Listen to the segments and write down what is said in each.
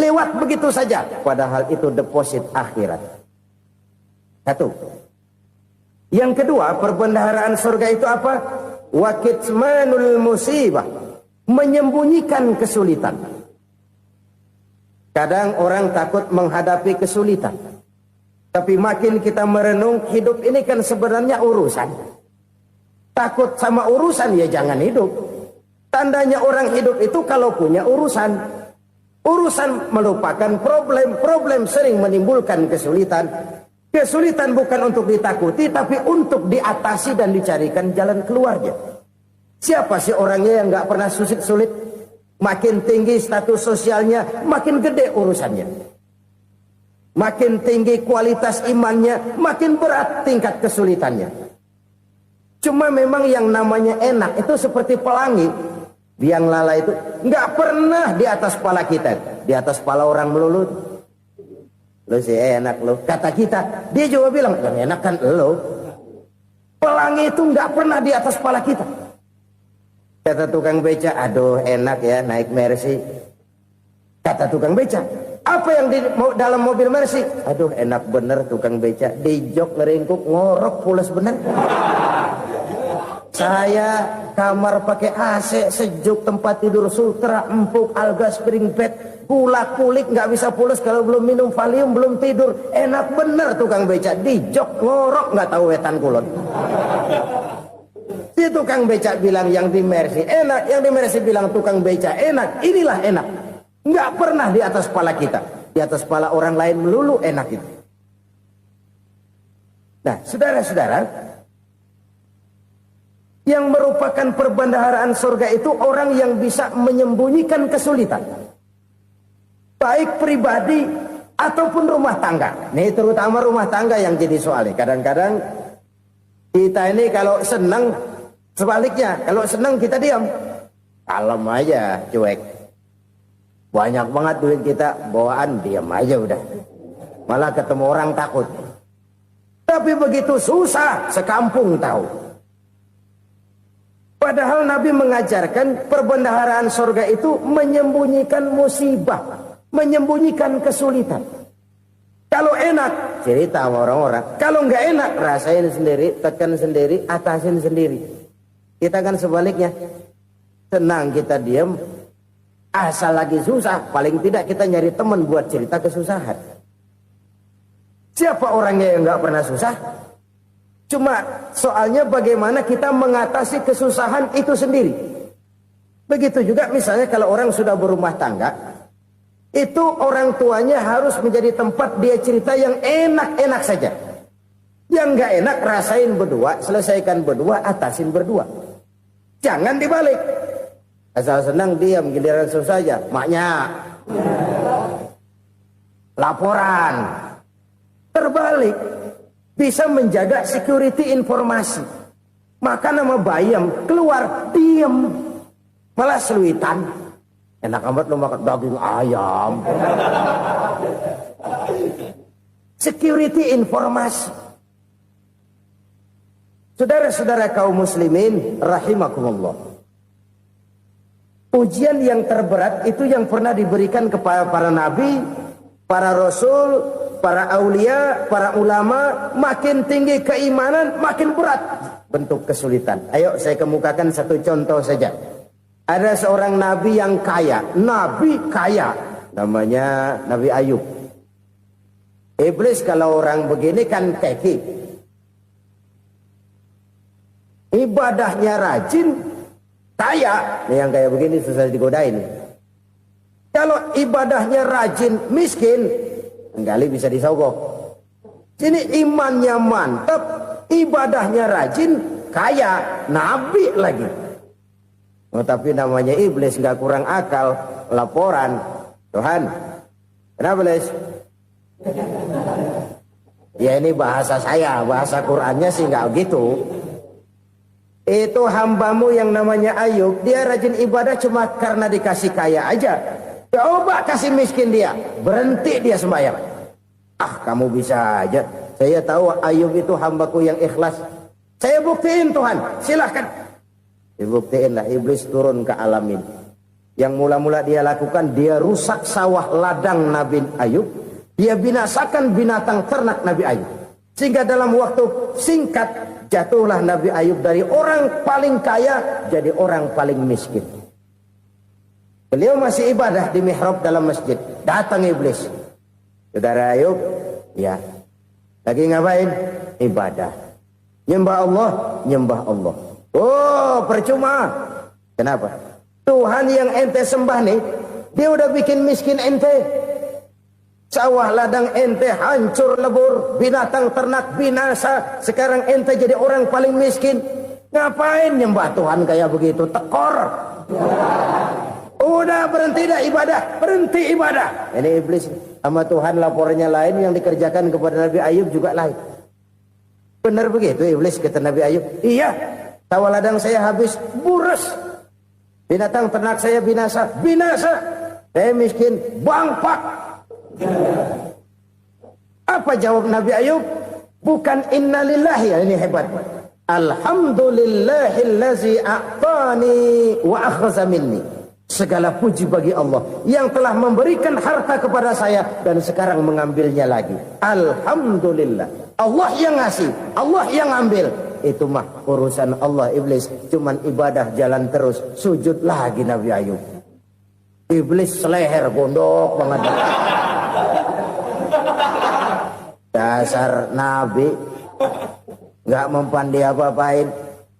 lewat begitu saja. Padahal itu deposit akhirat. Satu. Yang kedua, perbendaharaan surga itu apa? Wa kitmanul musibah, menyembunyikan kesulitan. Kadang orang takut menghadapi kesulitan. Tapi makin kita merenung, hidup ini kan sebenarnya urusan. Takut sama urusan, ya jangan hidup. Tandanya orang hidup itu kalau punya urusan. Urusan melupakan problem. Problem sering menimbulkan kesulitan. Kesulitan bukan untuk ditakuti, tapi untuk diatasi dan dicarikan jalan keluarnya. Siapa sih orangnya yang nggak pernah sulit-sulit? Makin tinggi status sosialnya, makin gede urusannya. Makin tinggi kualitas imannya, makin berat tingkat kesulitannya. Cuma memang yang namanya enak itu seperti pelangi. Biang lala itu nggak pernah di atas kepala kita, di atas kepala orang melulu. Lo sih enak lo, kata kita. Dia juga bilang, yang enak kan lo. Pelangi itu nggak pernah di atas kepala kita. Kata tukang beca, aduh enak ya naik Mercy. Kata tukang beca, apa yang di dalam mobil Mercy? Aduh enak bener tukang beca, di jok ngeringkuk ngorok pulas bener. Saya kamar pakai AC, sejuk, tempat tidur sutra, empuk, alga, spring bed, kulak kulik, nggak bisa pulas kalau belum minum Valium, belum tidur. Enak bener tukang beca, di jok ngorok nggak tahu wetan kulon. Si tukang beca bilang yang di Mercy enak, yang di Mercy bilang tukang beca enak. Inilah enak, nggak pernah di atas kepala kita, di atas kepala orang lain melulu enak itu. Nah, saudara-saudara, yang merupakan perbendaharaan surga itu orang yang bisa menyembunyikan kesulitan, baik pribadi ataupun rumah tangga. Nih terutama rumah tangga yang jadi soalnya. Kadang-kadang kita ini kalau senang, sebaliknya kalau senang kita diam, kalem aja, cuek. Banyak banget duit kita bawaan, diam aja udah. Malah ketemu orang takut. Tapi begitu susah, sekampung tahu. Padahal Nabi mengajarkan perbendaharaan surga itu menyembunyikan musibah, menyembunyikan kesulitan. Kalau enak, cerita sama orang-orang. Kalau nggak enak, rasain sendiri, tekan sendiri, atasin sendiri. Kita kan sebaliknya. Senang kita diam, asal lagi susah, paling tidak kita nyari teman buat cerita kesusahan. Siapa orangnya yang nggak pernah susah? Cuma soalnya bagaimana kita mengatasi kesusahan itu sendiri. Begitu juga misalnya kalau orang sudah berumah tangga, itu orang tuanya harus menjadi tempat dia cerita yang enak-enak saja. Yang nggak enak rasain berdua, selesaikan berdua, atasin berdua. Jangan dibalik. Asal senang diam, giliran susah saja. Maknya laporan. Terbalik. Bisa menjaga security informasi. Maka nama bayam keluar diam, malah seluitan. Enak amat lo makan daging ayam. Security informasi. Saudara-saudara kaum muslimin rahimakumullah. Ujian yang terberat itu yang pernah diberikan kepada para nabi, para rasul, para aulia, para ulama. Makin tinggi keimanan, makin berat bentuk kesulitan. Ayo saya kemukakan satu contoh saja. Ada seorang nabi yang kaya, nabi kaya, namanya Nabi Ayub. Iblis kalau orang begini kan keki, ibadahnya rajin, kaya. Nih yang kayak begini susah digodain. Kalau ibadahnya rajin, miskin, kali bisa disogok. Sini imannya mantap, ibadahnya rajin, kaya, nabi lagi. Oh, tapi namanya iblis nggak kurang akal. Laporan, Tuhan, kenapa les? Ya ini bahasa saya, bahasa Qurannya sih nggak gitu. Itu hambamu yang namanya Ayub, dia rajin ibadah cuma karena dikasih kaya aja. Coba kasih miskin dia, berhenti dia sembahyang. Ah, kamu bisa aja. Saya tahu Ayub itu hambaku yang ikhlas. Saya buktiin Tuhan, silahkan. Dibuktiin lah, iblis turun ke alam ini. Yang mula-mula dia lakukan, dia rusak sawah ladang Nabi Ayub. Dia binasakan binatang ternak Nabi Ayub. Sehingga dalam waktu singkat, jatuhlah Nabi Ayub dari orang paling kaya jadi orang paling miskin. Beliau masih ibadah di mihrab dalam masjid. Datang iblis. Saudara Ayub, ya, lagi ngapain? Ibadah. Nyembah Allah, nyembah Allah. Oh, percuma. Kenapa? Tuhan yang ente sembah nih, dia udah bikin miskin ente. Sawah ladang ente hancur lebur, binatang ternak binasa. Sekarang ente jadi orang paling miskin. Ngapain nyembah Tuhan kayak begitu? Tekor. Udah berhenti dah ibadah, berhenti ibadah. Ini iblis sama Tuhan laporannya lain, yang dikerjakan kepada Nabi Ayub juga lain. Benar begitu iblis, kata Nabi Ayub. Iya, sawah ladang saya habis, buras. Binatang ternak saya binasa, binasa. Saya miskin, bangpak. Apa jawab Nabi Ayub? Bukan innalillahi, ya, ini hebat. Alhamdulillahillazi a'tani wa akhza minni. Segala puji bagi Allah yang telah memberikan harta kepada saya dan sekarang mengambilnya lagi. Alhamdulillah. Allah yang ngasih, Allah yang ambil. Itu mah urusan Allah. Iblis cuman ibadah jalan terus, sujud lagi Nabi Ayub. Iblis seleher gondok banget. Dasar Nabi nggak mempan dia apa-apain.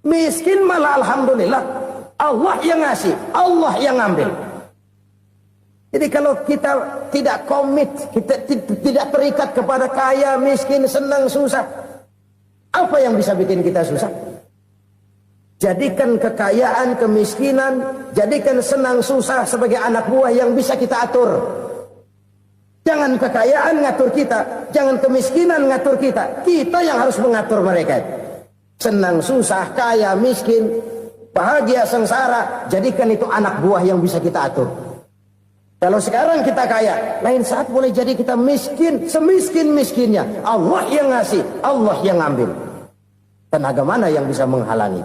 Miskin malah alhamdulillah. Allah yang ngasih, Allah yang ambil. Jadi kalau kita tidak komit, kita tidak terikat kepada kaya, miskin, senang, susah, apa yang bisa bikin kita susah? Jadikan kekayaan, kemiskinan, jadikan senang, susah sebagai anak buah yang bisa kita atur. Jangan kekayaan ngatur kita, jangan kemiskinan ngatur kita. Kita yang harus mengatur mereka. Senang, susah, kaya, miskin, bahagia, sengsara, jadikan itu anak buah yang bisa kita atur. Kalau sekarang kita kaya, lain saat boleh jadi kita miskin, semiskin-miskinnya. Allah yang ngasih, Allah yang ambil. Tenaga mana yang bisa menghalangi?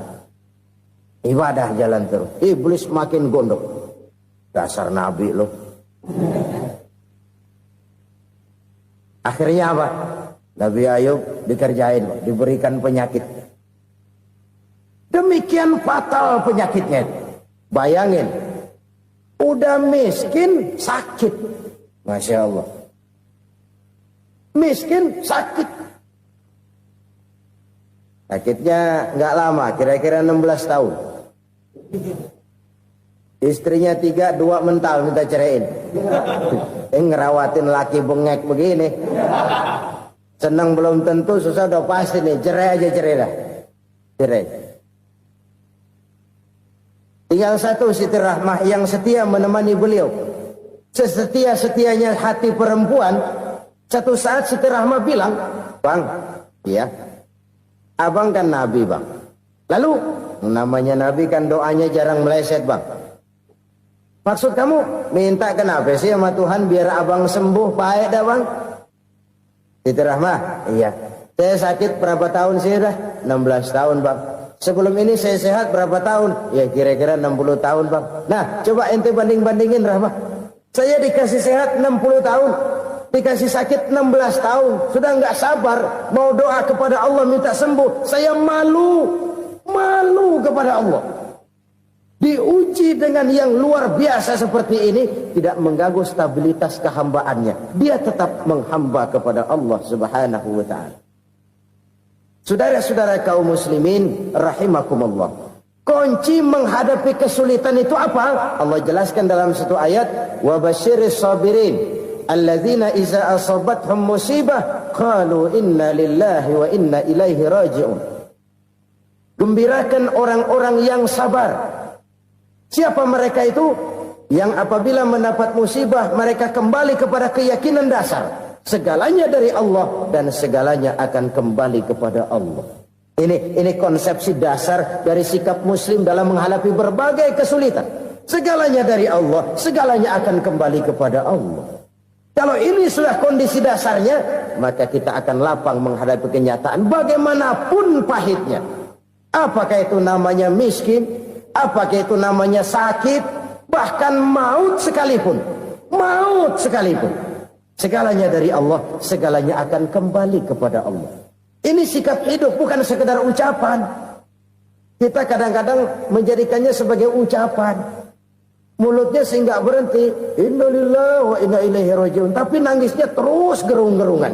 Ibadah jalan terus. Iblis makin gondok. Dasar Nabi loh. Akhirnya apa? Nabi Ayub dikerjain, diberikan penyakit. Demikian fatal penyakitnya. Bayangin, udah miskin sakit. Masya Allah. Miskin sakit. Sakitnya nggak lama, kira-kira 16 tahun. Istrinya 3, 2 mental minta ceraiin. Ngerawatin laki bengek begini. Senang belum tentu, susah udah pasti nih. Cerai aja, cerai dah. Cerai. Tinggal satu Siti Rahmah yang setia menemani beliau. Sesetia-setianya hati perempuan. Satu saat Siti Rahmah bilang, "Bang, ya, abang kan Nabi, Bang. Lalu, namanya Nabi kan doanya jarang meleset, Bang. Maksud kamu minta kenapa sih sama Tuhan biar abang sembuh, baik dah, Bang?" Siti Rahmah, "Iya. Saya sakit berapa tahun sih dah? 16 tahun, Bang. Sebelum ini saya sehat berapa tahun? Ya kira-kira 60 tahun, Bang. Nah, coba ente banding-bandingin, Rahmah. Saya dikasih sehat 60 tahun, dikasih sakit 16 tahun. Sudah nggak sabar mau doa kepada Allah minta sembuh. Saya malu kepada Allah. Diuji dengan yang luar biasa seperti ini, tidak mengganggu stabilitas kehambaannya. Dia tetap menghamba kepada Allah Subhanahu wa ta'ala. Saudara-saudara kaum muslimin rahimakumullah. Kunci menghadapi kesulitan itu apa? Allah jelaskan dalam satu ayat, wa basyiris sabirin alladzina iza asabathum musibah qalu inna lillahi wa inna ilaihi raji'un. Gembirakan orang-orang yang sabar. Siapa mereka itu? Yang apabila mendapat musibah mereka kembali kepada keyakinan dasar. Segalanya dari Allah dan segalanya akan kembali kepada Allah. Ini konsepsi dasar dari sikap muslim dalam menghadapi berbagai kesulitan. Segalanya dari Allah, segalanya akan kembali kepada Allah. Kalau ini sudah kondisi dasarnya, maka kita akan lapang menghadapi kenyataan bagaimanapun pahitnya. Apakah itu namanya miskin, apakah itu namanya sakit, Bahkan maut sekalipun, segalanya dari Allah, segalanya akan kembali kepada Allah. Ini sikap hidup, bukan sekedar ucapan. Kita kadang-kadang menjadikannya sebagai ucapan. Mulutnya sehingga berhenti, innalillahi wa inna ilaihi rajiun, tapi nangisnya terus gerung-gerungan.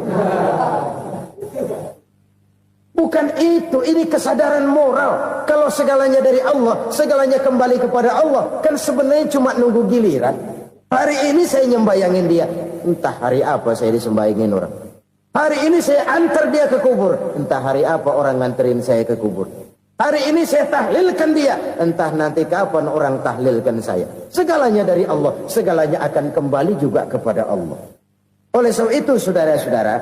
Bukan itu, ini kesadaran moral. Kalau segalanya dari Allah, segalanya kembali kepada Allah, kan sebenarnya cuma nunggu giliran. Hari ini saya nyembayangin dia, entah hari apa saya disembayangin orang. Hari ini saya antar dia ke kubur, entah hari apa orang nganterin saya ke kubur. Hari ini saya tahlilkan dia, entah nanti kapan orang tahlilkan saya. Segalanya dari Allah, segalanya akan kembali juga kepada Allah. Oleh sebab itu saudara-saudara,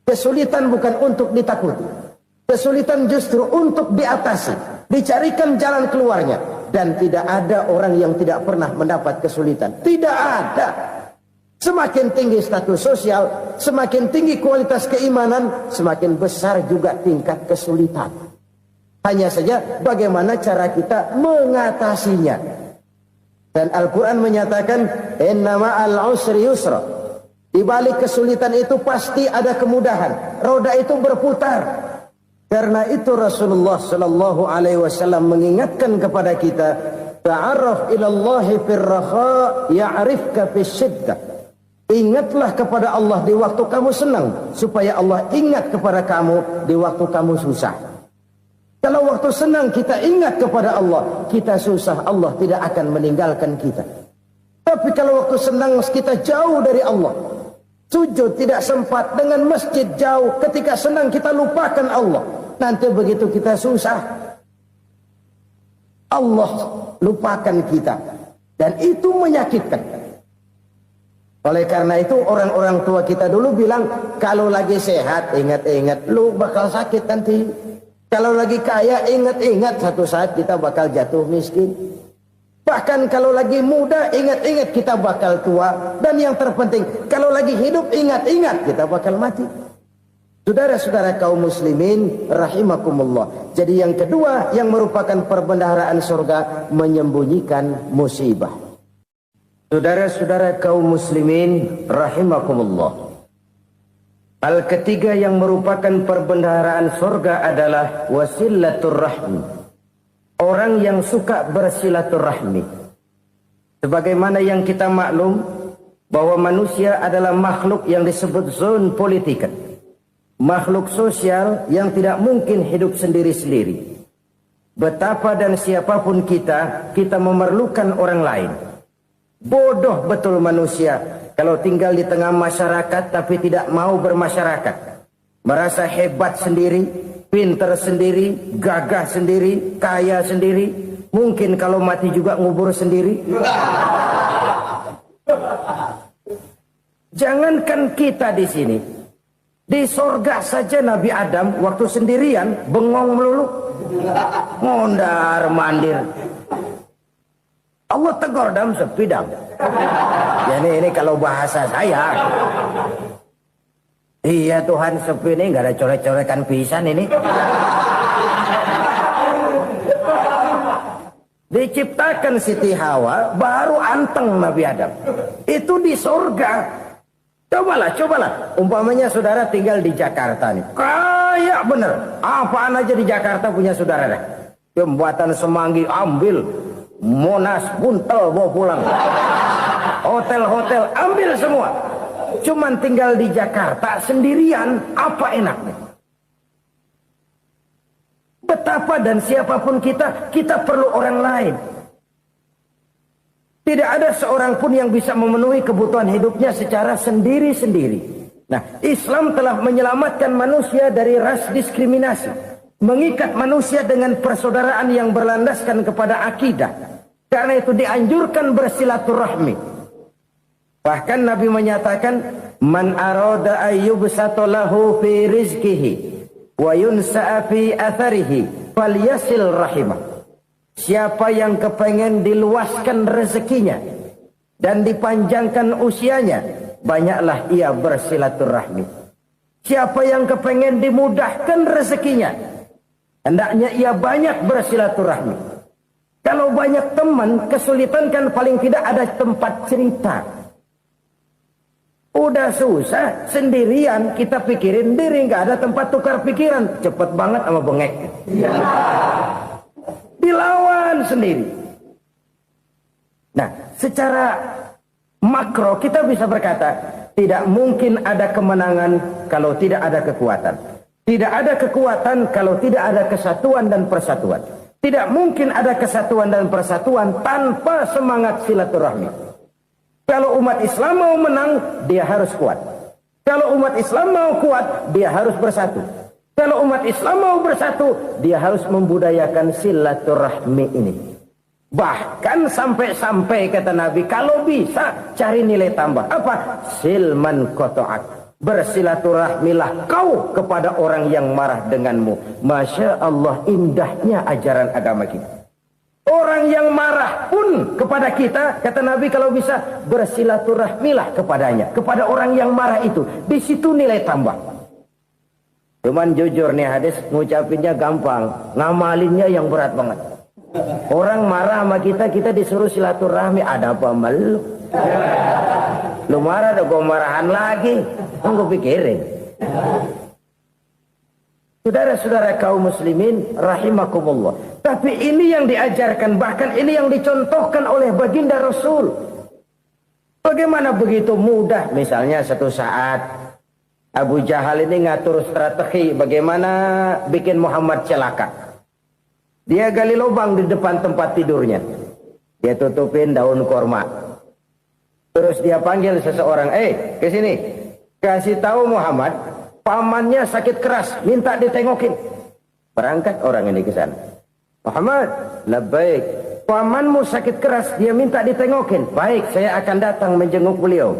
kesulitan bukan untuk ditakuti. Kesulitan justru untuk diatasi, dicarikan jalan keluarnya. Dan tidak ada orang yang tidak pernah mendapat kesulitan. Tidak ada. Semakin tinggi status sosial, semakin tinggi kualitas keimanan, semakin besar juga tingkat kesulitan. Hanya saja bagaimana cara kita mengatasinya. Dan Al-Quran menyatakan, inna ma'al usri yusra. Di balik kesulitan itu pasti ada kemudahan. Roda itu berputar. Karena itu Rasulullah sallallahu alaihi wasallam mengingatkan kepada kita, ta'arraf ilallahi fir raha ya'rifka fis syiddah. Ingatlah kepada Allah di waktu kamu senang, supaya Allah ingat kepada kamu di waktu kamu susah. Kalau waktu senang kita ingat kepada Allah, kita susah, Allah tidak akan meninggalkan kita. Tapi kalau waktu senang kita jauh dari Allah, sujud tidak sempat, dengan masjid jauh, ketika senang kita lupakan Allah. Nanti begitu kita susah, Allah lupakan kita. Dan itu menyakitkan. Oleh karena itu orang-orang tua kita dulu bilang, kalau lagi sehat ingat-ingat lu bakal sakit nanti. Kalau lagi kaya ingat-ingat satu saat kita bakal jatuh miskin. Bahkan kalau lagi muda ingat-ingat kita bakal tua. Dan yang terpenting, kalau lagi hidup ingat-ingat kita bakal mati. Saudara-saudara kaum muslimin rahimakumullah. Jadi yang kedua yang merupakan perbendaharaan surga, menyembunyikan musibah. Saudara-saudara kaum muslimin rahimakumullah. Hal ketiga yang merupakan perbendaharaan surga adalah wasilatur rahmi. Orang yang suka bersilaturahmi. Sebagaimana yang kita maklum bahwa manusia adalah makhluk yang disebut zon politikan. Makhluk sosial yang tidak mungkin hidup sendiri-sendiri. Betapa dan siapapun kita memerlukan orang lain. Bodoh betul manusia kalau tinggal di tengah masyarakat tapi tidak mau bermasyarakat. Merasa hebat sendiri, pintar sendiri, gagah sendiri, kaya sendiri. Mungkin kalau mati juga ngubur sendiri. Jangankan kita di sini. Di sorga saja Nabi Adam waktu sendirian bengong melulu, mondar mandir. Allah tegur dam sepidam. Ini kalau bahasa saya. Iya Tuhan, sepi ini nggak ada coret-coretan pisan ini. Diciptakan Siti Hawa baru anteng Nabi Adam. Itu di sorga. Cobalah. Umpamanya saudara tinggal di Jakarta nih. Kayak bener. Apaan aja di Jakarta punya saudara dah. Jembatan Semanggi ambil. Monas, Buntel bawa pulang. Hotel-hotel ambil semua. Cuman tinggal di Jakarta sendirian, apa enaknya? Betapa dan siapapun kita perlu orang lain. Tidak ada seorang pun yang bisa memenuhi kebutuhan hidupnya secara sendiri-sendiri. Nah, Islam telah menyelamatkan manusia dari ras diskriminasi. Mengikat manusia dengan persaudaraan yang berlandaskan kepada akidah. Karena itu dianjurkan bersilaturahmi. Bahkan Nabi menyatakan, man arada ayyubsata lahu fi rizqihi wa yunsa'a fi atharihi falyasil rahimah. Siapa yang kepengen diluaskan rezekinya dan dipanjangkan usianya, banyaklah ia bersilaturahmi. Siapa yang kepengen dimudahkan rezekinya, hendaknya ia banyak bersilaturahmi. Kalau banyak teman, kesulitan kan paling tidak ada tempat cerita. Udah susah, sendirian, kita pikirin diri, nggak ada tempat tukar pikiran. Cepet banget sama bengek. Dilawan sendiri. Nah, secara makro kita bisa berkata, tidak mungkin ada kemenangan kalau tidak ada kekuatan. Tidak ada kekuatan kalau tidak ada kesatuan dan persatuan. Tidak mungkin ada kesatuan dan persatuan tanpa semangat silaturahmi. Kalau umat Islam mau menang, dia harus kuat. Kalau umat Islam mau kuat, dia harus bersatu. Kalau umat Islam mau bersatu, dia harus membudayakan silaturahmi ini. Bahkan sampai-sampai kata Nabi, kalau bisa cari nilai tambah. Apa? Silman koto'ak. Bersilaturahmilah kau kepada orang yang marah denganmu. Masya Allah, indahnya ajaran agama kita. Orang yang marah pun kepada kita, kata Nabi, kalau bisa bersilaturahmilah kepadanya, kepada orang yang marah itu. Di situ nilai tambah. Cuman jujur nih hadis, ngucapinnya gampang, ngamalinnya yang berat banget. Orang marah sama kita, kita disuruh silaturahmi. Ada apa malu? Lu marah, ada gue marahan lagi. Gue pikirin. Saudara-saudara kaum muslimin rahimakumullah. Tapi ini yang diajarkan, bahkan ini yang dicontohkan oleh baginda Rasul. Bagaimana begitu mudah? Misalnya satu saat Abu Jahal ini ngatur strategi bagaimana bikin Muhammad celaka. Dia gali lubang di depan tempat tidurnya. Dia tutupin daun korma. Terus dia panggil seseorang, ke sini. Kasih tahu Muhammad, pamannya sakit keras, minta ditengokin. Berangkat orang ini ke sana. Muhammad, labbaik. Pamanmu sakit keras, dia minta ditengokin. Baik, saya akan datang menjenguk beliau.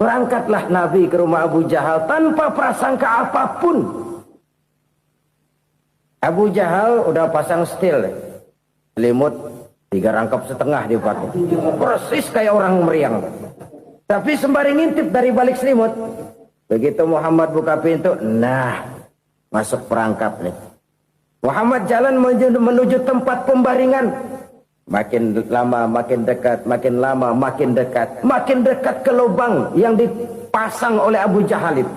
Berangkatlah Nabi ke rumah Abu Jahal tanpa prasangka apapun. Abu Jahal udah pasang setil, selimut 3 rangkap setengah dipakai. Persis kayak orang meriang. Tapi sembari ngintip dari balik selimut. Begitu Muhammad buka pintu, nah, masuk perangkap nih. Muhammad jalan menuju tempat pembaringan. Makin lama makin dekat, makin lama makin dekat. Makin dekat ke lubang yang dipasang oleh Abu Jahal itu.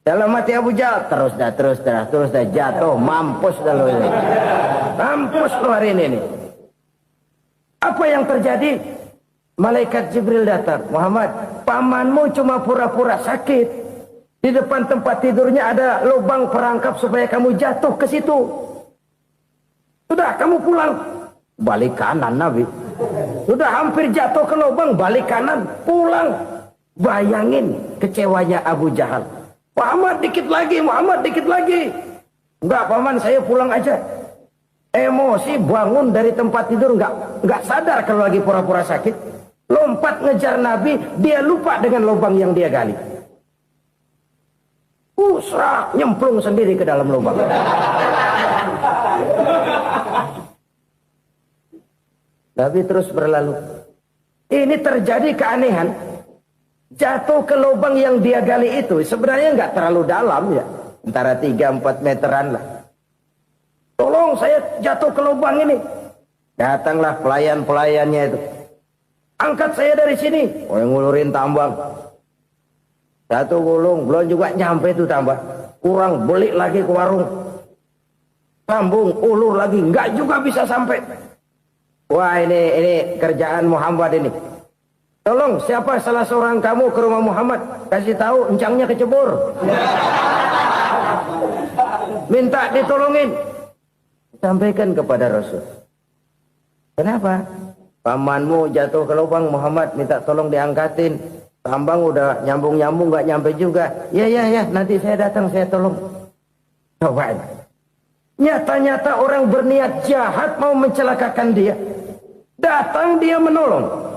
Dalam hati Abu Jahal, terus dah jatuh, mampus dah lo ini. Mampus lo hari ini nih. Apa yang terjadi? Malaikat Jibril datang. Muhammad, pamanmu cuma pura-pura sakit. Di depan tempat tidurnya ada lubang perangkap supaya kamu jatuh ke situ. Sudah, kamu pulang. Balik kanan Nabi. Sudah hampir jatuh ke lubang, balik kanan, pulang. Bayangin kecewanya Abu Jahal. Muhammad dikit lagi. Enggak paman, saya pulang aja. Emosi bangun dari tempat tidur, enggak sadar kalau lagi pura-pura sakit. Lompat ngejar Nabi, dia lupa dengan lubang yang dia gali. Serak, nyemplung sendiri ke dalam lubang. Nabi terus berlalu. Ini terjadi keanehan. Jatuh ke lubang yang dia gali itu sebenarnya nggak terlalu dalam ya, antara 3-4 meteran lah. Tolong, saya jatuh ke lubang ini. Datanglah pelayan-pelayannya itu. Angkat saya dari sini. Yang ngulurin tambang. Satu gulung, belum juga nyampe itu tambang. Kurang, beli lagi ke warung. Sambung, ulur lagi, nggak juga bisa sampai. Wah, ini kerjaan Muhammad ini. Tolong, siapa salah seorang kamu ke rumah Muhammad, kasih tahu encangnya kecebur. Minta ditolongin. Sampaikan kepada Rasul. Kenapa? Pamanmu jatuh ke lubang, Muhammad minta tolong diangkatin. Tambang udah nyambung-nyambung nggak nyampe juga. Ya, nanti saya datang, saya tolong. Coba. Nyata-nyata orang berniat jahat mau mencelakakan dia. Datang dia menolong.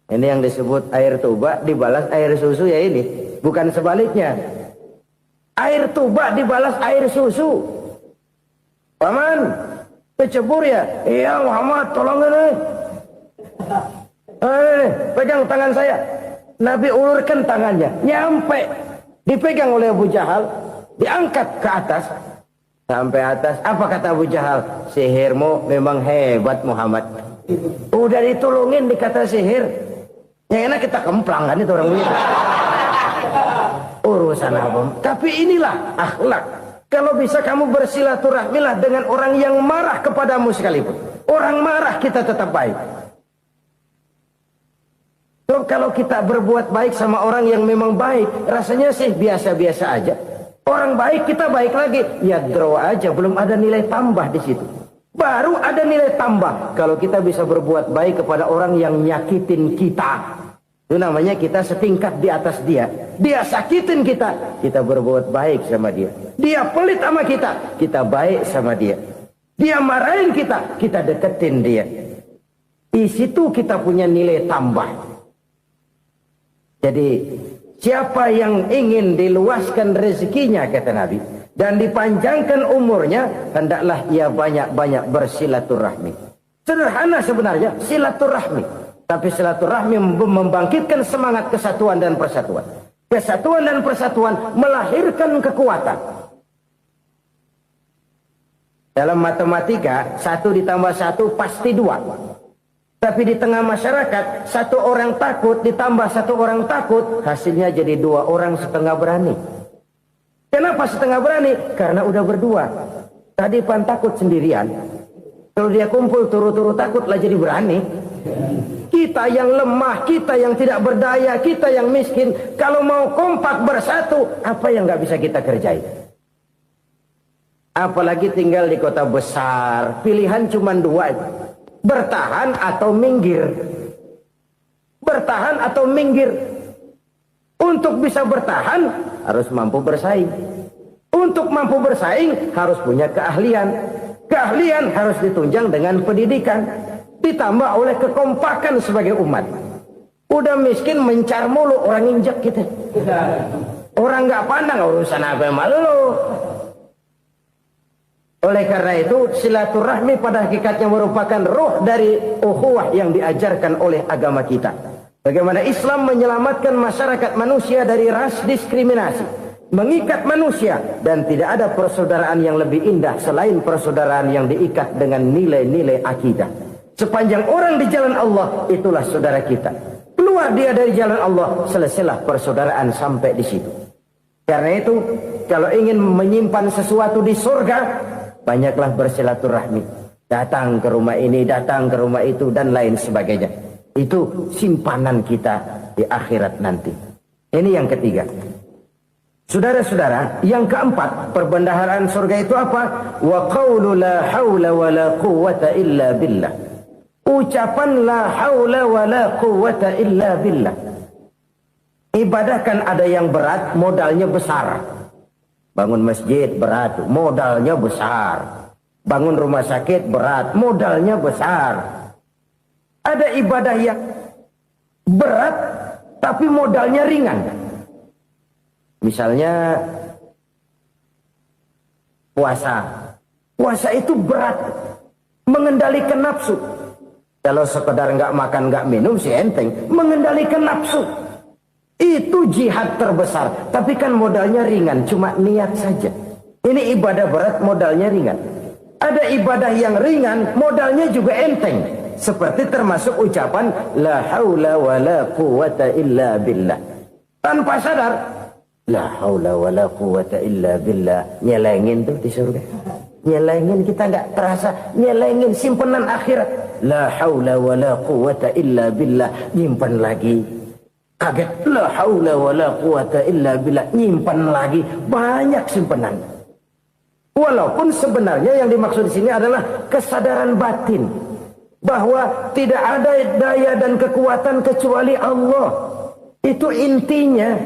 Ini yang disebut air tuba dibalas air susu ya ini. Bukan sebaliknya. Air tuba dibalas air susu. Paman, kecebur ya? Iya Muhammad, tolong ini. Pegang tangan saya. Nabi ulurkan tangannya. Nyampe. Dipegang oleh Abu Jahal. Diangkat ke atas. Sampai atas, apa kata Abu Jahal? Sihirmu memang hebat Muhammad. Udah ditolongin dikata sihir. Yang enak kita kemplang kan itu orang begitu. Urusan apa? Tapi inilah akhlak. Kalau bisa kamu bersilaturahmilah dengan orang yang marah kepadamu sekalipun. Orang marah kita tetap baik. So, kalau kita berbuat baik sama orang yang memang baik, rasanya sih biasa-biasa aja. Orang baik kita baik lagi, ya draw aja, belum ada nilai tambah di situ. Baru ada nilai tambah kalau kita bisa berbuat baik kepada orang yang nyakitin kita. Itu namanya kita setingkat di atas dia. Dia sakitin kita, kita berbuat baik sama dia. Dia pelit sama kita, kita baik sama dia. Dia marahin kita, kita deketin dia. Di situ kita punya nilai tambah. Jadi siapa yang ingin diluaskan rezekinya, kata Nabi, dan dipanjangkan umurnya, hendaklah ia banyak-banyak bersilaturahmi. Sederhana sebenarnya silaturahmi, tapi silaturahmi membangkitkan semangat kesatuan dan persatuan. Kesatuan dan persatuan melahirkan kekuatan. Dalam matematika 1 ditambah 1 pasti 2. Tapi di tengah masyarakat, 1 orang takut ditambah 1 orang takut, hasilnya jadi 2 orang setengah berani. Kenapa setengah berani? Karena udah berdua. Tadi pan takut sendirian. Kalau dia kumpul turu-turu takutlah jadi berani. Kita yang lemah, kita yang tidak berdaya, kita yang miskin, kalau mau kompak bersatu, apa yang nggak bisa kita kerjain? Apalagi tinggal di kota besar, pilihan cuma 2. Bertahan atau minggir. Bertahan atau minggir. Untuk bisa bertahan harus mampu bersaing. Untuk mampu bersaing harus punya keahlian. Keahlian harus ditunjang dengan pendidikan, ditambah oleh kekompakan sebagai umat. Udah miskin mencar mulu, orang injak kita. Orang nggak pandang urusan apa malu. Oleh karena itu, silaturahmi pada hakikatnya merupakan roh dari ukhuwah yang diajarkan oleh agama kita. Bagaimana Islam menyelamatkan masyarakat manusia dari ras diskriminasi, mengikat manusia, dan tidak ada persaudaraan yang lebih indah selain persaudaraan yang diikat dengan nilai-nilai akidah. Sepanjang orang di jalan Allah, itulah saudara kita. Keluar dia dari jalan Allah, selesailah persaudaraan sampai di situ. Karena itu, kalau ingin menyimpan sesuatu di surga, banyaklah bersilaturahmi. Datang ke rumah ini, datang ke rumah itu, dan lain sebagainya. Itu simpanan kita di akhirat nanti. Ini yang ketiga. Saudara-saudara, yang keempat, perbendaharaan surga itu apa? Wa qawlu la hawla wa la quwwata illa billah. Ucapan la hawla wa la quwwata illa billah. Ibadah kan ada yang berat, modalnya besar. Bangun masjid berat, modalnya besar. Bangun rumah sakit berat, modalnya besar. Ada ibadah yang berat, tapi modalnya ringan. Misalnya puasa. Puasa itu berat, mengendalikan nafsu. Kalau sekedar nggak makan, nggak minum sih enteng. Mengendalikan nafsu. Itu jihad terbesar, tapi kan modalnya ringan, cuma niat saja. Ini ibadah berat, modalnya ringan. Ada ibadah yang ringan, modalnya juga enteng. Seperti termasuk ucapan la haula wa la quwwata illa billah. Tanpa sadar, la haula wa la quwwata illa billah. Nyelengin tuh di surga. Nyelengin, kita nggak terasa. Nyelengin simpenan akhirat. La haula wa la quwwata illa billah. Nyimpan lagi. Kaget, la haula wa la quwata illa billah, nyimpan lagi, banyak simpanan. Walaupun sebenarnya yang dimaksud di sini adalah kesadaran batin bahwa tidak ada daya dan kekuatan kecuali Allah. Itu intinya.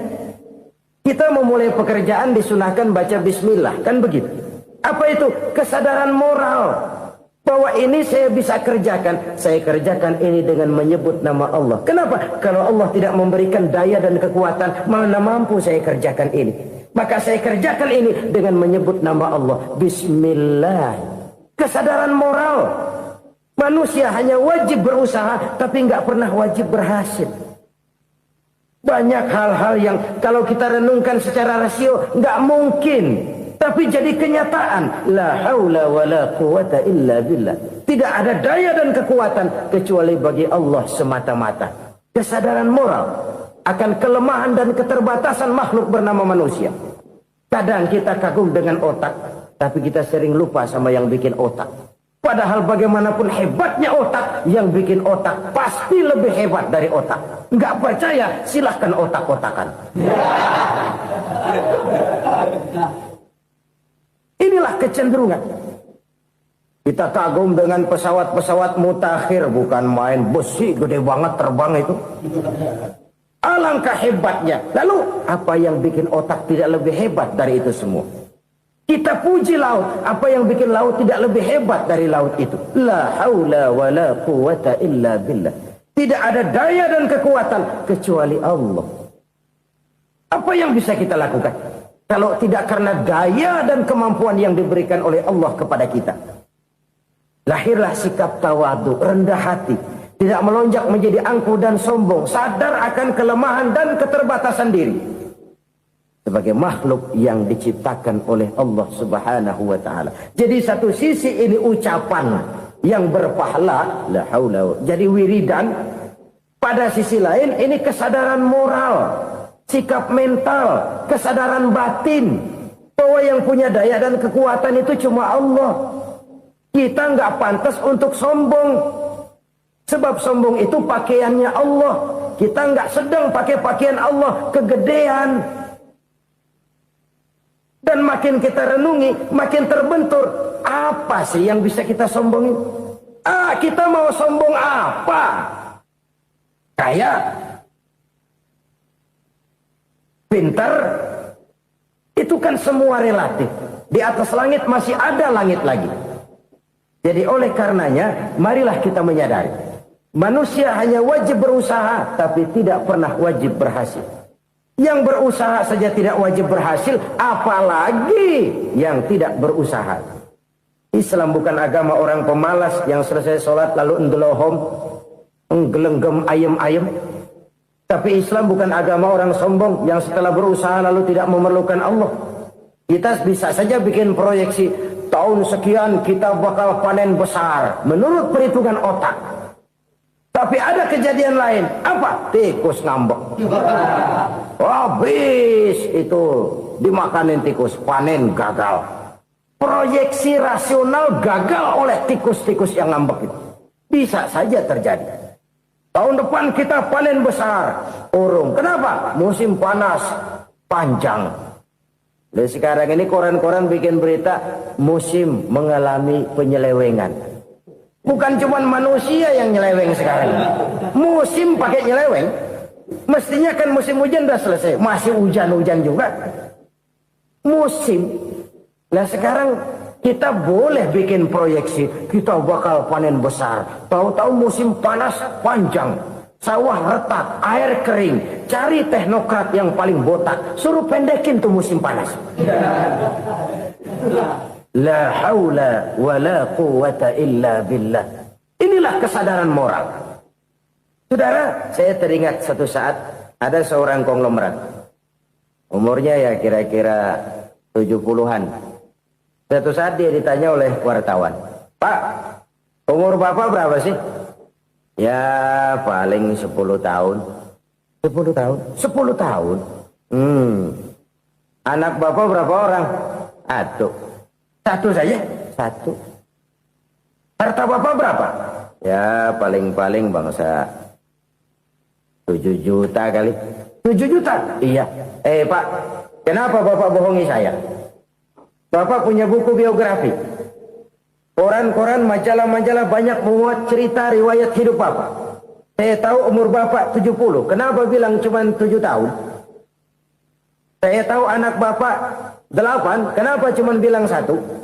Kita memulai pekerjaan disunahkan baca bismillah, kan begitu. Apa itu? Kesadaran moral. Bahwa ini saya bisa kerjakan. Saya kerjakan ini dengan menyebut nama Allah. Kenapa? Kalau Allah tidak memberikan daya dan kekuatan, mana mampu saya kerjakan ini. Maka saya kerjakan ini dengan menyebut nama Allah. Bismillah. Kesadaran moral. Manusia hanya wajib berusaha, tapi nggak pernah wajib berhasil. Banyak hal-hal yang kalau kita renungkan secara rasio, nggak mungkin Tapi jadi kenyataan. La haula wa la quwata illa billah. Tidak ada daya dan kekuatan kecuali bagi Allah semata-mata. Kesadaran moral akan kelemahan dan keterbatasan makhluk bernama manusia. Kadang kita kagum dengan otak, tapi kita sering lupa sama yang bikin otak. Padahal bagaimanapun hebatnya otak, yang bikin otak pasti lebih hebat dari otak. Nggak percaya, silahkan otak-otakan. Inilah kecenderungan. Kita kagum dengan pesawat-pesawat mutakhir, bukan main, besi gede banget terbang itu. Alangkah hebatnya. Lalu apa yang bikin otak tidak lebih hebat dari itu semua? Kita puji laut. Apa yang bikin laut tidak lebih hebat dari laut itu? La haula wa la quwata illa billah. Tidak ada daya dan kekuatan kecuali Allah. Apa yang bisa kita lakukan kalau tidak karena daya dan kemampuan yang diberikan oleh Allah kepada kita? Lahirlah sikap tawadu, rendah hati, tidak melonjak menjadi angkuh dan sombong, sadar akan kelemahan dan keterbatasan diri. Sebagai makhluk yang diciptakan oleh Allah Subhanahu wa taala. Jadi satu sisi ini ucapan yang berpahala, la haula, jadi wiridan. Pada sisi lain ini kesadaran moral, sikap mental, kesadaran batin bahwa yang punya daya dan kekuatan itu cuma Allah. Kita nggak pantas untuk sombong, sebab sombong itu pakaiannya Allah. Kita nggak sedang pakai pakaian Allah, kegedean. Dan makin kita renungi, makin terbentur. Apa sih yang bisa kita sombongin? Kita mau sombong apa? Kaya, pintar, itu kan semua relatif. Di atas langit masih ada langit lagi. Jadi oleh karenanya, marilah kita menyadari. Manusia hanya wajib berusaha, tapi tidak pernah wajib berhasil. Yang berusaha saja tidak wajib berhasil, apalagi yang tidak berusaha. Islam bukan agama orang pemalas yang selesai sholat lalu enggelohom, enggelenggem ayem-ayem. Tapi Islam bukan agama orang sombong yang setelah berusaha lalu tidak memerlukan Allah. Kita bisa saja bikin proyeksi, tahun sekian kita bakal panen besar menurut perhitungan otak. Tapi ada kejadian lain. Apa? Tikus ngambek. Habis itu dimakanin tikus, panen gagal. Proyeksi rasional gagal oleh tikus-tikus yang ngambek itu. Bisa saja terjadi. Tahun depan kita panen besar, urung. Kenapa? Musim panas panjang. Dan sekarang ini koran-koran bikin berita musim mengalami penyelewengan. Bukan cuma manusia yang nyeleweng sekarang. Musim pakai nyeleweng. Mestinya kan musim hujan udah selesai. Masih hujan-hujan juga. Musim. Nah sekarang kita boleh bikin proyeksi. Kita bakal panen besar. Tahu-tahu musim panas panjang. Sawah retak, air kering. Cari teknokrat yang paling botak. Suruh pendekin tuh musim panas. La haula wa la quwata illa billah. Inilah kesadaran moral. Saudara, saya teringat satu saat ada seorang konglomerat. Umurnya ya kira-kira 70-an. Satu saat dia ditanya oleh wartawan, "Pak, umur Bapak berapa sih?" "Ya paling 10 tahun." 10 tahun? 10 tahun? Anak Bapak berapa orang? Aduh. Satu saja? Satu. Harta Bapak berapa? Ya paling-paling bangsa 7 juta kali. 7 juta? Iya. Pak, kenapa Bapak bohongi saya? Bapak punya buku biografi. Koran-koran, majalah-majalah banyak memuat cerita riwayat hidup Bapak. Saya tahu umur Bapak 70. Kenapa bilang cuma 7 tahun? Saya tahu anak Bapak 8. Kenapa cuma bilang 1?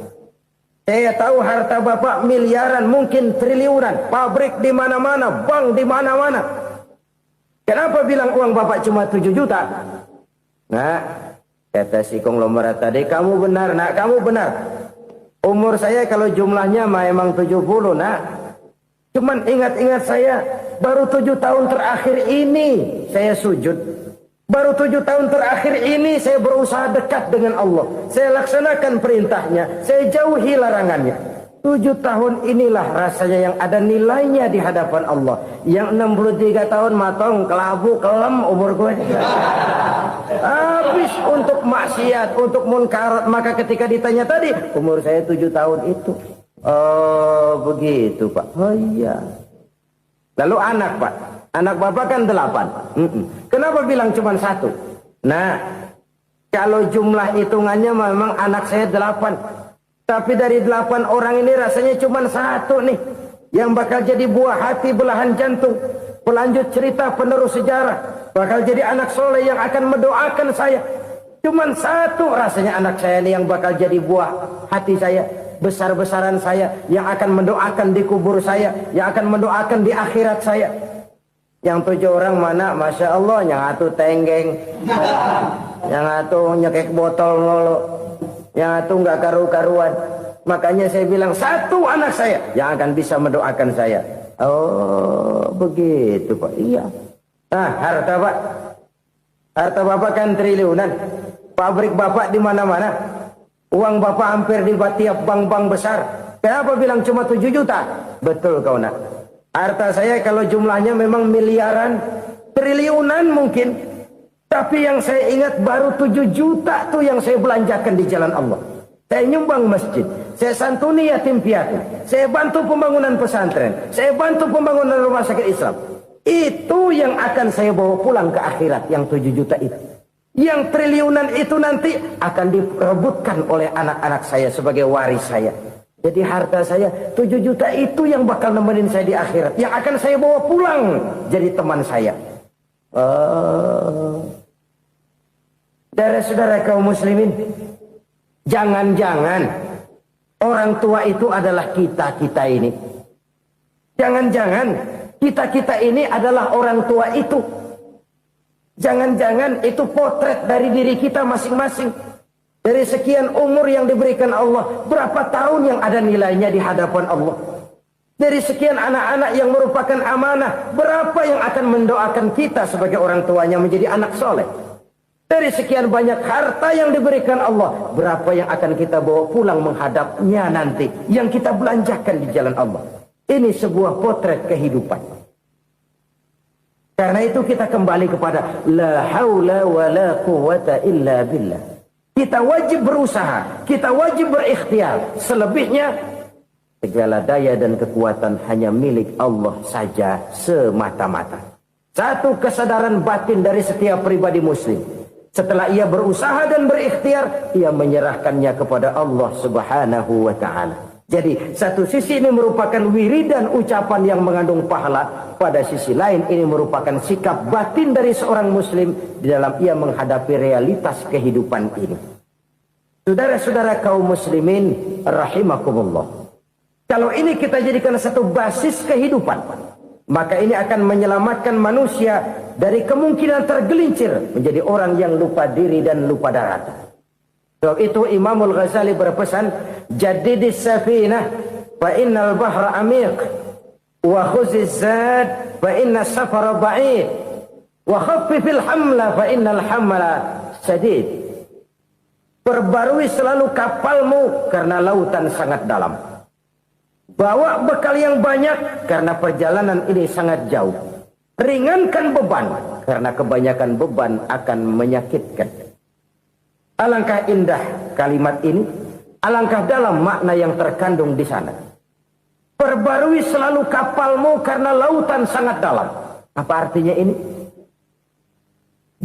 Saya tahu harta Bapak miliaran, mungkin triliunan. Pabrik di mana-mana, bank di mana-mana. Kenapa bilang uang Bapak cuma 7 juta? Nah, kata si konglomerat tadi, kamu benar nak, kamu benar. Umur saya kalau jumlahnya memang 70 nak. Cuman ingat-ingat saya, baru 7 tahun terakhir ini saya sujud. Baru 7 tahun terakhir ini saya berusaha dekat dengan Allah. Saya laksanakan perintahnya. Saya jauhi larangannya. 7 tahun inilah rasanya yang ada nilainya di hadapan Allah. Yang 63 tahun matong, kelabu, kelem umur gue. Habis untuk maksiat, untuk munkarat. Maka ketika ditanya tadi, umur saya 7 tahun itu. Oh begitu Pak. Oh iya. Lalu anak Pak. Anak bapak kan 8. Kenapa bilang cuma 1? Nah, kalau jumlah hitungannya memang anak saya 8. Tapi dari 8 orang ini rasanya cuma 1 nih. Yang bakal jadi buah hati, belahan jantung. Pelanjut cerita, penerus sejarah. Bakal jadi anak soleh yang akan mendoakan saya. Cuma 1 rasanya anak saya ini yang bakal jadi buah hati saya. Besar-besaran saya. Yang akan mendoakan di kubur saya. Yang akan mendoakan di akhirat saya. Yang 7 orang mana? Masya Allah, yang 1 tenggeng, yang 1 nyekek botol lolo, yang 1 nggak karu-karuan. Makanya saya bilang 1 anak saya yang akan bisa mendoakan saya. Oh begitu Pak. Iya. Nah harta Pak, harta Bapak kan triliunan. Pabrik Bapak di mana-mana. Uang Bapak hampir di tiap bank-bank besar. Kenapa bilang cuma 7 juta? Betul kau nak. Harta saya kalau jumlahnya memang miliaran, triliunan mungkin. Tapi yang saya ingat baru 7 juta tuh yang saya belanjakan di jalan Allah. Saya nyumbang masjid, saya santuni yatim piatu, saya bantu pembangunan pesantren, saya bantu pembangunan rumah sakit Islam. Itu yang akan saya bawa pulang ke akhirat, yang 7 juta itu. Yang triliunan itu nanti akan diperebutkan oleh anak-anak saya sebagai waris saya. Jadi harta saya 7 juta itu yang bakal nemenin saya di akhirat. Yang akan saya bawa pulang jadi teman saya. Saudara-saudara kaum muslimin. Jangan-jangan orang tua itu adalah kita-kita ini. Jangan-jangan kita-kita ini adalah orang tua itu. Jangan-jangan itu potret dari diri kita masing-masing. Dari sekian umur yang diberikan Allah, berapa tahun yang ada nilainya di hadapan Allah? Dari sekian anak-anak yang merupakan amanah, berapa yang akan mendoakan kita sebagai orang tuanya menjadi anak soleh? Dari sekian banyak harta yang diberikan Allah, berapa yang akan kita bawa pulang menghadapnya nanti, yang kita belanjakan di jalan Allah? Ini sebuah potret kehidupan. Karena itu kita kembali kepada la haula wa la quwata illa billah. Kita wajib berusaha, kita wajib berikhtiar. Selebihnya, segala daya dan kekuatan hanya milik Allah saja semata-mata. Satu kesadaran batin dari setiap pribadi muslim. Setelah ia berusaha dan berikhtiar, ia menyerahkannya kepada Allah Subhanahu wa ta'ala. Jadi, satu sisi ini merupakan wiridan ucapan yang mengandung pahala. Pada sisi lain, ini merupakan sikap batin dari seorang muslim di dalam ia menghadapi realitas kehidupan ini. Saudara-saudara kaum muslimin, rahimakumullah. Kalau ini kita jadikan satu basis kehidupan, maka ini akan menyelamatkan manusia dari kemungkinan tergelincir menjadi orang yang lupa diri dan lupa darat. Sebab itu Imamul Ghazali berpesan, jadidis safinah fa innal bahra amiq wa khuziz zad fa inna safara ba'id wa khaffifil hamla fa innal hamla sadid. Perbarui selalu kapalmu karena lautan sangat dalam. Bawa bekal yang banyak karena perjalanan ini sangat jauh. Ringankan beban karena kebanyakan beban akan menyakitkan. Alangkah indah kalimat ini, alangkah dalam makna yang terkandung di sana. Perbarui selalu kapalmu karena lautan sangat dalam. Apa artinya ini?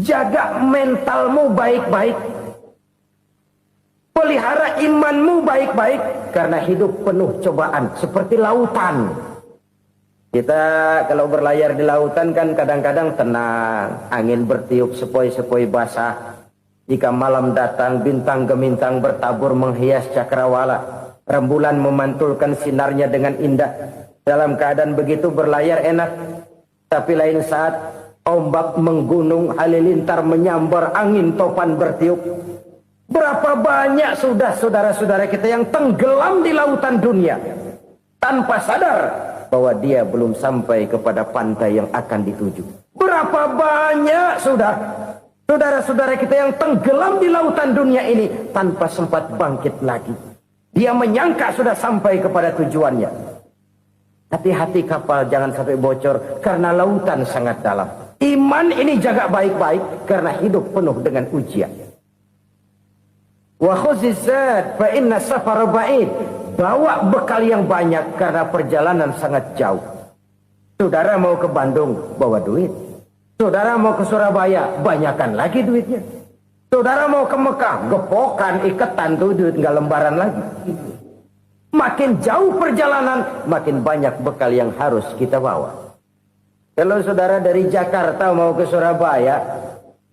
Jaga mentalmu baik-baik. Pelihara imanmu baik-baik. Karena hidup penuh cobaan. Seperti lautan. Kita kalau berlayar di lautan kan kadang-kadang tenang. Angin bertiup sepoi-sepoi basah. Jika malam datang bintang gemintang bertabur menghias cakrawala. Rembulan memantulkan sinarnya dengan indah. Dalam keadaan begitu berlayar enak. Tapi lain saat ombak menggunung, halilintar menyambar, angin topan bertiup. Berapa banyak sudah saudara-saudara kita yang tenggelam di lautan dunia. Tanpa sadar bahwa dia belum sampai kepada pantai yang akan dituju. Berapa banyak sudah Saudara-saudara kita yang tenggelam di lautan dunia ini tanpa sempat bangkit lagi. Dia menyangka sudah sampai kepada tujuannya. Hati-hati kapal jangan sampai bocor karena lautan sangat dalam. Iman ini jaga baik-baik karena hidup penuh dengan ujian. Wa khuzizat fa inna safara ba'id. Bawa bekal yang banyak karena perjalanan sangat jauh. Saudara mau ke Bandung, bawa duit. Saudara mau ke Surabaya, banyakkan lagi duitnya. Saudara mau ke Mekah, gepokan, iketan tuh duit nggak lembaran lagi. Makin jauh perjalanan, makin banyak bekal yang harus kita bawa. Kalau saudara dari Jakarta mau ke Surabaya,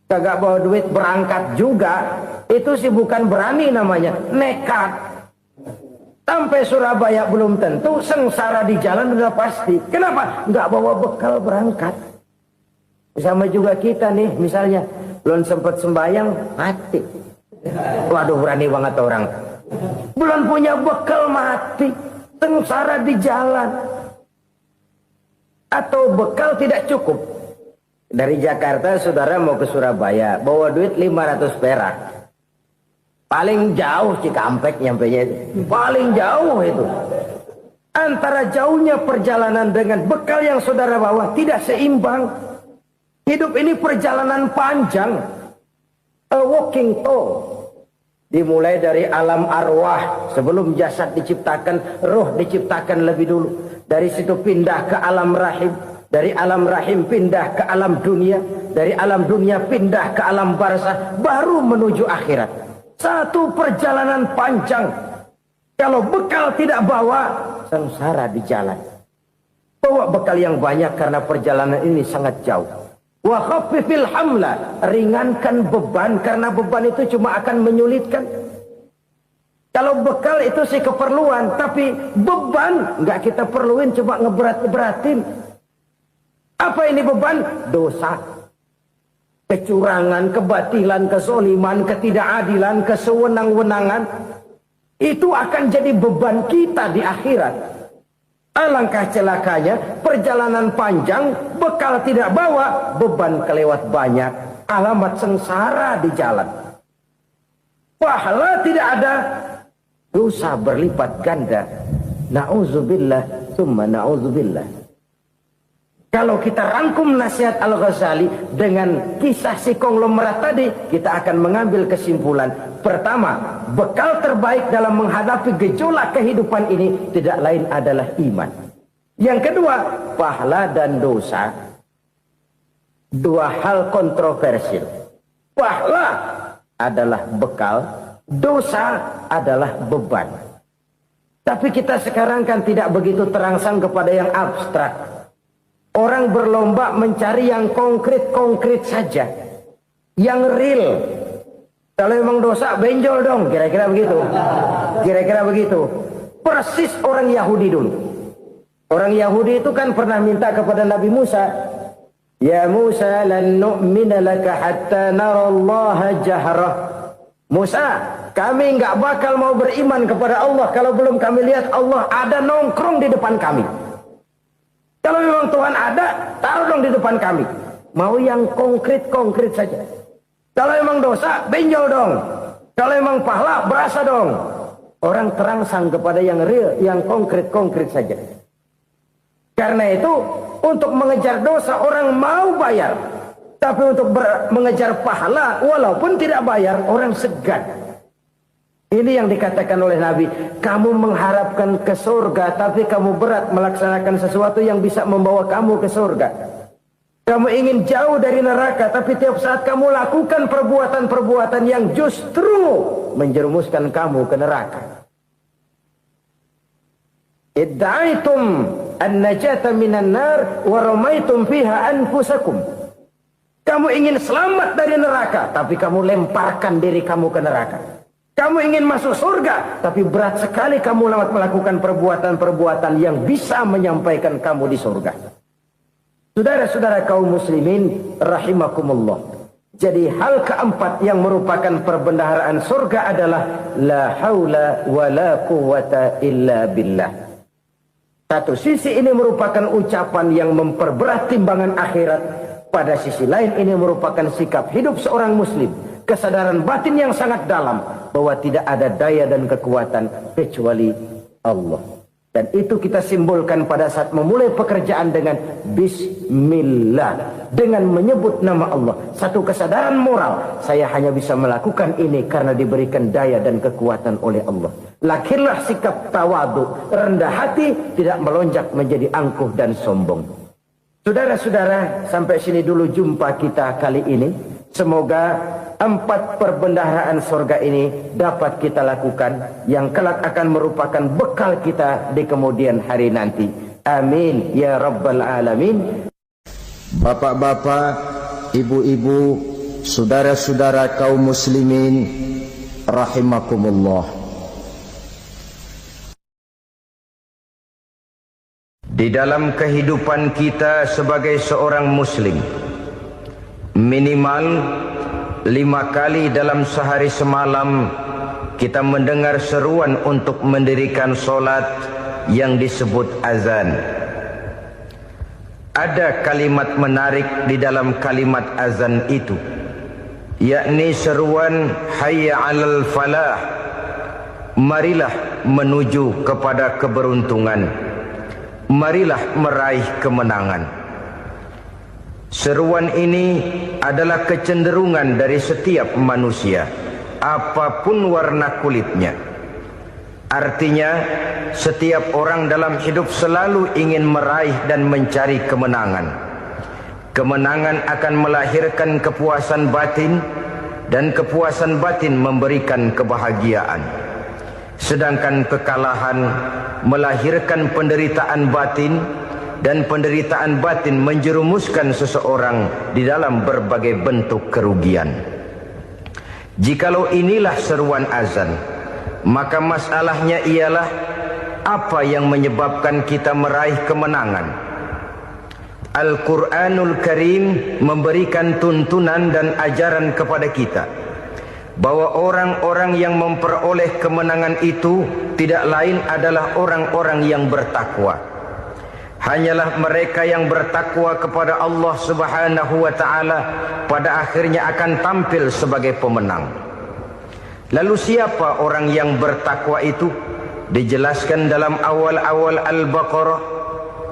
kagak bawa duit berangkat juga, itu sih bukan berani namanya, nekat. Sampai Surabaya belum tentu, sengsara di jalan udah pasti. Kenapa? Nggak bawa bekal berangkat. Sama juga kita nih, misalnya belum sempat sembahyang, mati. Waduh, berani banget orang. Belum punya bekal, mati. Sengsara di jalan. Atau bekal tidak cukup. Dari Jakarta, saudara mau ke Surabaya, bawa duit 500 perak. Paling jauh Cikampek nyampenya itu. Paling jauh itu. Antara jauhnya perjalanan dengan bekal yang saudara bawa tidak seimbang. Hidup ini perjalanan panjang. A walking tour. Dimulai dari alam arwah. Sebelum jasad diciptakan, roh diciptakan lebih dulu. Dari situ pindah ke alam rahim. Dari alam rahim pindah ke alam dunia. Dari alam dunia pindah ke alam barzah. Baru menuju akhirat. Satu perjalanan panjang. Kalau bekal tidak bawa, sengsara di jalan. Bawa bekal yang banyak karena perjalanan ini sangat jauh. Wa khaffifil hamla, ringankan beban karena beban itu cuma akan menyulitkan. Kalau bekal itu sih keperluan, tapi beban nggak kita perluin, cuma ngeberat-beratin. Apa ini beban? Dosa, kecurangan, kebatilan, kezoliman, ketidakadilan, kesewenang-wenangan. Itu akan jadi beban kita di akhirat. Alangkah celakanya, perjalanan panjang, bekal tidak bawa, beban kelewat banyak, alamat sengsara di jalan. Pahala tidak ada, dosa berlipat ganda. Na'udzubillah, summa na'udzubillah. Kalau kita rangkum nasihat Al-Ghazali dengan kisah si konglomerat tadi, kita akan mengambil kesimpulan. Pertama, bekal terbaik dalam menghadapi gejolak kehidupan ini tidak lain adalah iman. Yang kedua, pahala dan dosa. Dua hal kontroversial. Pahala adalah bekal, dosa adalah beban. Tapi kita sekarang kan tidak begitu terangsang kepada yang abstrak. Orang berlomba mencari yang konkret-konkret saja. Yang real. Kalau memang dosa, benjol dong. Kira-kira begitu. Kira-kira begitu. Persis orang Yahudi dulu. Orang Yahudi itu kan pernah minta kepada Nabi Musa. Ya Musa, lan nu'mina laka hatta narallaha jahrah. Musa, kami nggak bakal mau beriman kepada Allah kalau belum kami lihat Allah ada nongkrong di depan kami. Kalau memang Tuhan ada, taruh dong di depan kami. Mau yang konkret-konkret saja. Kalau memang dosa, benjol dong. Kalau memang pahala, berasa dong. Orang terangsang kepada yang real, yang konkret-konkret saja. Karena itu, untuk mengejar dosa, orang mau bayar. Tapi untuk mengejar pahala, walaupun tidak bayar, orang segan. Ini yang dikatakan oleh Nabi, kamu mengharapkan ke surga, tapi kamu berat melaksanakan sesuatu yang bisa membawa kamu ke surga. Kamu ingin jauh dari neraka, tapi tiap saat kamu lakukan perbuatan-perbuatan yang justru menjerumuskan kamu ke neraka. Idda'aitum an-najata minan nar wa ramaitum fiha anfusakum. Kamu ingin selamat dari neraka, tapi kamu lemparkan diri kamu ke neraka. Kamu ingin masuk surga, tapi berat sekali kamu melakukan perbuatan-perbuatan yang bisa menyampaikan kamu di surga. Saudara-saudara kaum muslimin, rahimakumullah. Jadi hal keempat yang merupakan perbendaharaan surga adalah la haula wa la quwwata illa billah. Satu sisi ini merupakan ucapan yang memperberat timbangan akhirat. Pada sisi lain ini merupakan sikap hidup seorang muslim, kesadaran batin yang sangat dalam bahwa tidak ada daya dan kekuatan kecuali Allah. Dan itu kita simbolkan pada saat memulai pekerjaan dengan Bismillah, dengan menyebut nama Allah. Satu kesadaran moral, saya hanya bisa melakukan ini karena diberikan daya dan kekuatan oleh Allah. Lahirlah sikap tawadu, rendah hati, tidak melonjak menjadi angkuh dan sombong. Saudara-saudara, sampai sini dulu jumpa kita kali ini. Semoga 4 perbendaharaan surga ini dapat kita lakukan, yang kelak akan merupakan bekal kita di kemudian hari nanti. Amin ya rabbal alamin. Bapak-bapak, ibu-ibu, saudara-saudara kaum muslimin rahimakumullah. Di dalam kehidupan kita sebagai seorang muslim, minimal 5 kali dalam sehari semalam kita mendengar seruan untuk mendirikan solat yang disebut azan. Ada kalimat menarik di dalam kalimat azan itu, yakni seruan hayya 'alal falah, marilah menuju kepada keberuntungan, marilah meraih kemenangan. Seruan ini adalah kecenderungan dari setiap manusia, apapun warna kulitnya. Artinya, setiap orang dalam hidup selalu ingin meraih dan mencari kemenangan. Kemenangan akan melahirkan kepuasan batin, dan kepuasan batin memberikan kebahagiaan. Sedangkan kekalahan melahirkan penderitaan batin, dan penderitaan batin menjerumuskan seseorang di dalam berbagai bentuk kerugian. Jikalau inilah seruan azan, maka masalahnya ialah apa yang menyebabkan kita meraih kemenangan. Al-Quranul Karim memberikan tuntunan dan ajaran kepada kita bahwa orang-orang yang memperoleh kemenangan itu tidak lain adalah orang-orang yang bertakwa. Hanyalah mereka yang bertakwa kepada Allah Subhanahu wa ta'ala pada akhirnya akan tampil sebagai pemenang. Lalu siapa orang yang bertakwa itu? Dijelaskan dalam awal-awal Al-Baqarah,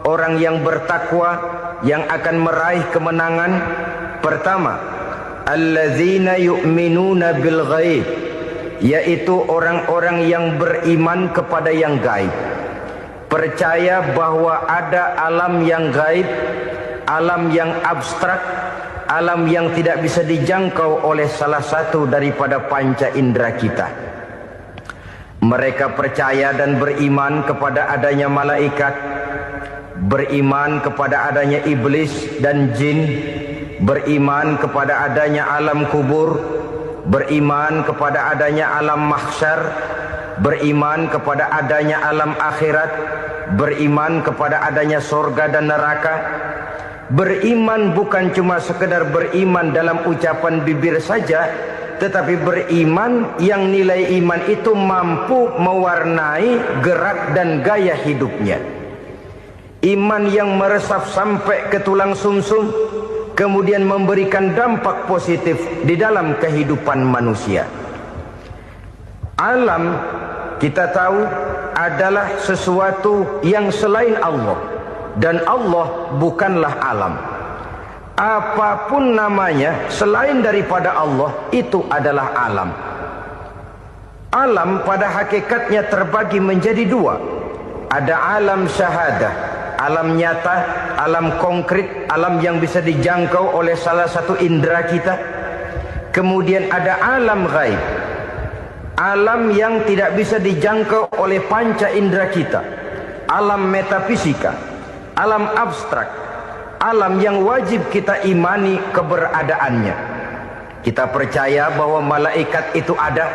orang yang bertakwa yang akan meraih kemenangan. Pertama, alladzina yu'minuna bil ghaib, yaitu orang-orang yang beriman kepada yang gaib. Percaya bahwa ada alam yang gaib, alam yang abstrak, alam yang tidak bisa dijangkau oleh salah satu daripada panca indera kita. Mereka percaya dan beriman kepada adanya malaikat, beriman kepada adanya iblis dan jin, beriman kepada adanya alam kubur, beriman kepada adanya alam mahsyar, beriman kepada adanya alam akhirat, beriman kepada adanya sorga dan neraka. Beriman bukan cuma sekedar beriman dalam ucapan bibir saja, tetapi beriman yang nilai iman itu mampu mewarnai gerak dan gaya hidupnya. Iman yang meresap sampai ke tulang sumsum, kemudian memberikan dampak positif di dalam kehidupan manusia. Alam, kita tahu, adalah sesuatu yang selain Allah, dan Allah bukanlah alam. Apapun namanya selain daripada Allah, itu adalah alam. Alam pada hakikatnya terbagi menjadi 2. Ada alam syahadah, alam nyata, alam konkret, alam yang bisa dijangkau oleh salah satu indera kita. Kemudian ada alam ghaib, alam yang tidak bisa dijangkau oleh panca indera kita, alam metafisika, alam abstrak, alam yang wajib kita imani keberadaannya. Kita percaya bahwa malaikat itu ada,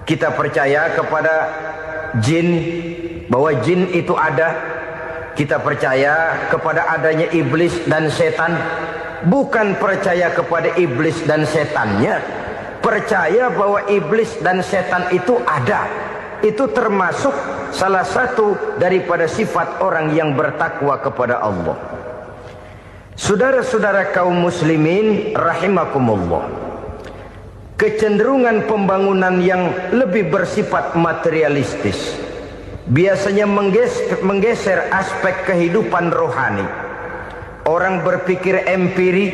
kita percaya kepada jin, bahwa jin itu ada, kita percaya kepada adanya iblis dan setan. Bukan percaya kepada iblis dan setannya, percaya bahwa iblis dan setan itu ada. Itu termasuk salah satu daripada sifat orang yang bertakwa kepada Allah. Saudara-saudara kaum muslimin rahimakumullah, kecenderungan pembangunan yang lebih bersifat materialistis biasanya menggeser aspek kehidupan rohani. Orang berpikir empiri,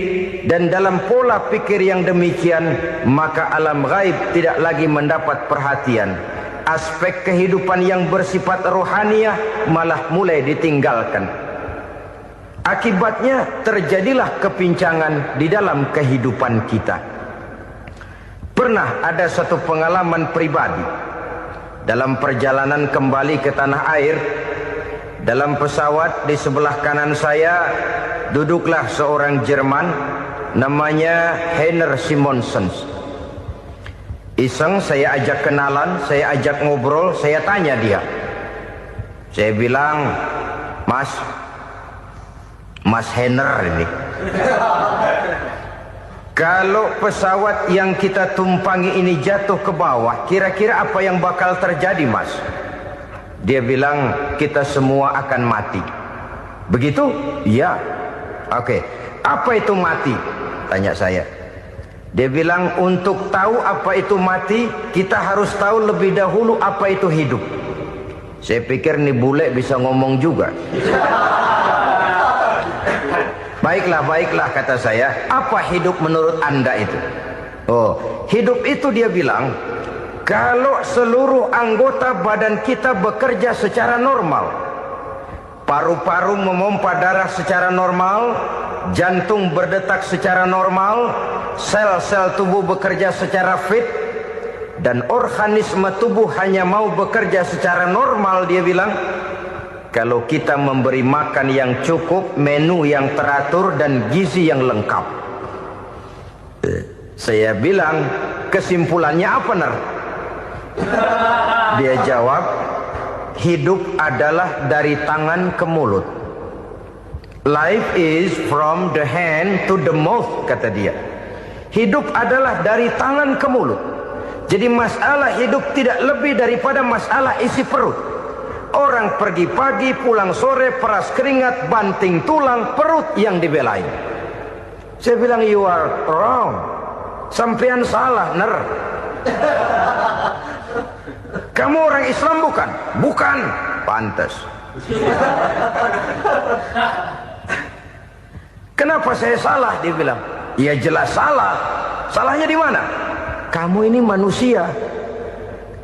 dan dalam pola pikir yang demikian maka alam gaib tidak lagi mendapat perhatian. Aspek kehidupan yang bersifat rohaniah malah mulai ditinggalkan. Akibatnya terjadilah kepincangan di dalam kehidupan kita. Pernah ada satu pengalaman pribadi dalam perjalanan kembali ke tanah air. Dalam pesawat di sebelah kanan saya duduklah seorang Jerman namanya Heiner Simonsen. Iseng saya ajak kenalan, saya ajak ngobrol, saya tanya dia. Saya bilang, Mas Heiner ini, kalau pesawat yang kita tumpangi ini jatuh ke bawah, kira-kira apa yang bakal terjadi, Mas? Dia bilang, kita semua akan mati. Begitu? Iya. Oke. Apa itu mati? Tanya saya. Dia bilang, untuk tahu apa itu mati, kita harus tahu lebih dahulu apa itu hidup. Saya pikir nih bule bisa ngomong juga. Baiklah kata saya. Apa hidup menurut Anda itu? Oh, hidup itu dia bilang, kalau seluruh anggota badan kita bekerja secara normal, paru-paru memompa darah secara normal, jantung berdetak secara normal, sel-sel tubuh bekerja secara fit, dan organisme tubuh hanya mau bekerja secara normal, dia bilang, kalau kita memberi makan yang cukup, menu yang teratur, dan gizi yang lengkap. Saya bilang, kesimpulannya apa, Ner? Dia jawab, hidup adalah dari tangan ke mulut. Life is from the hand to the mouth, kata dia. Hidup adalah dari tangan ke mulut. Jadi masalah hidup tidak lebih daripada masalah isi perut. Orang pergi pagi, pulang sore, peras keringat, banting tulang, perut yang dibelain. Saya bilang, you are wrong. Sampean salah, Ner. Kamu orang Islam bukan? Bukan. Pantas. Kenapa saya salah? Dia bilang, ya jelas salah. Salahnya di mana? Kamu ini manusia.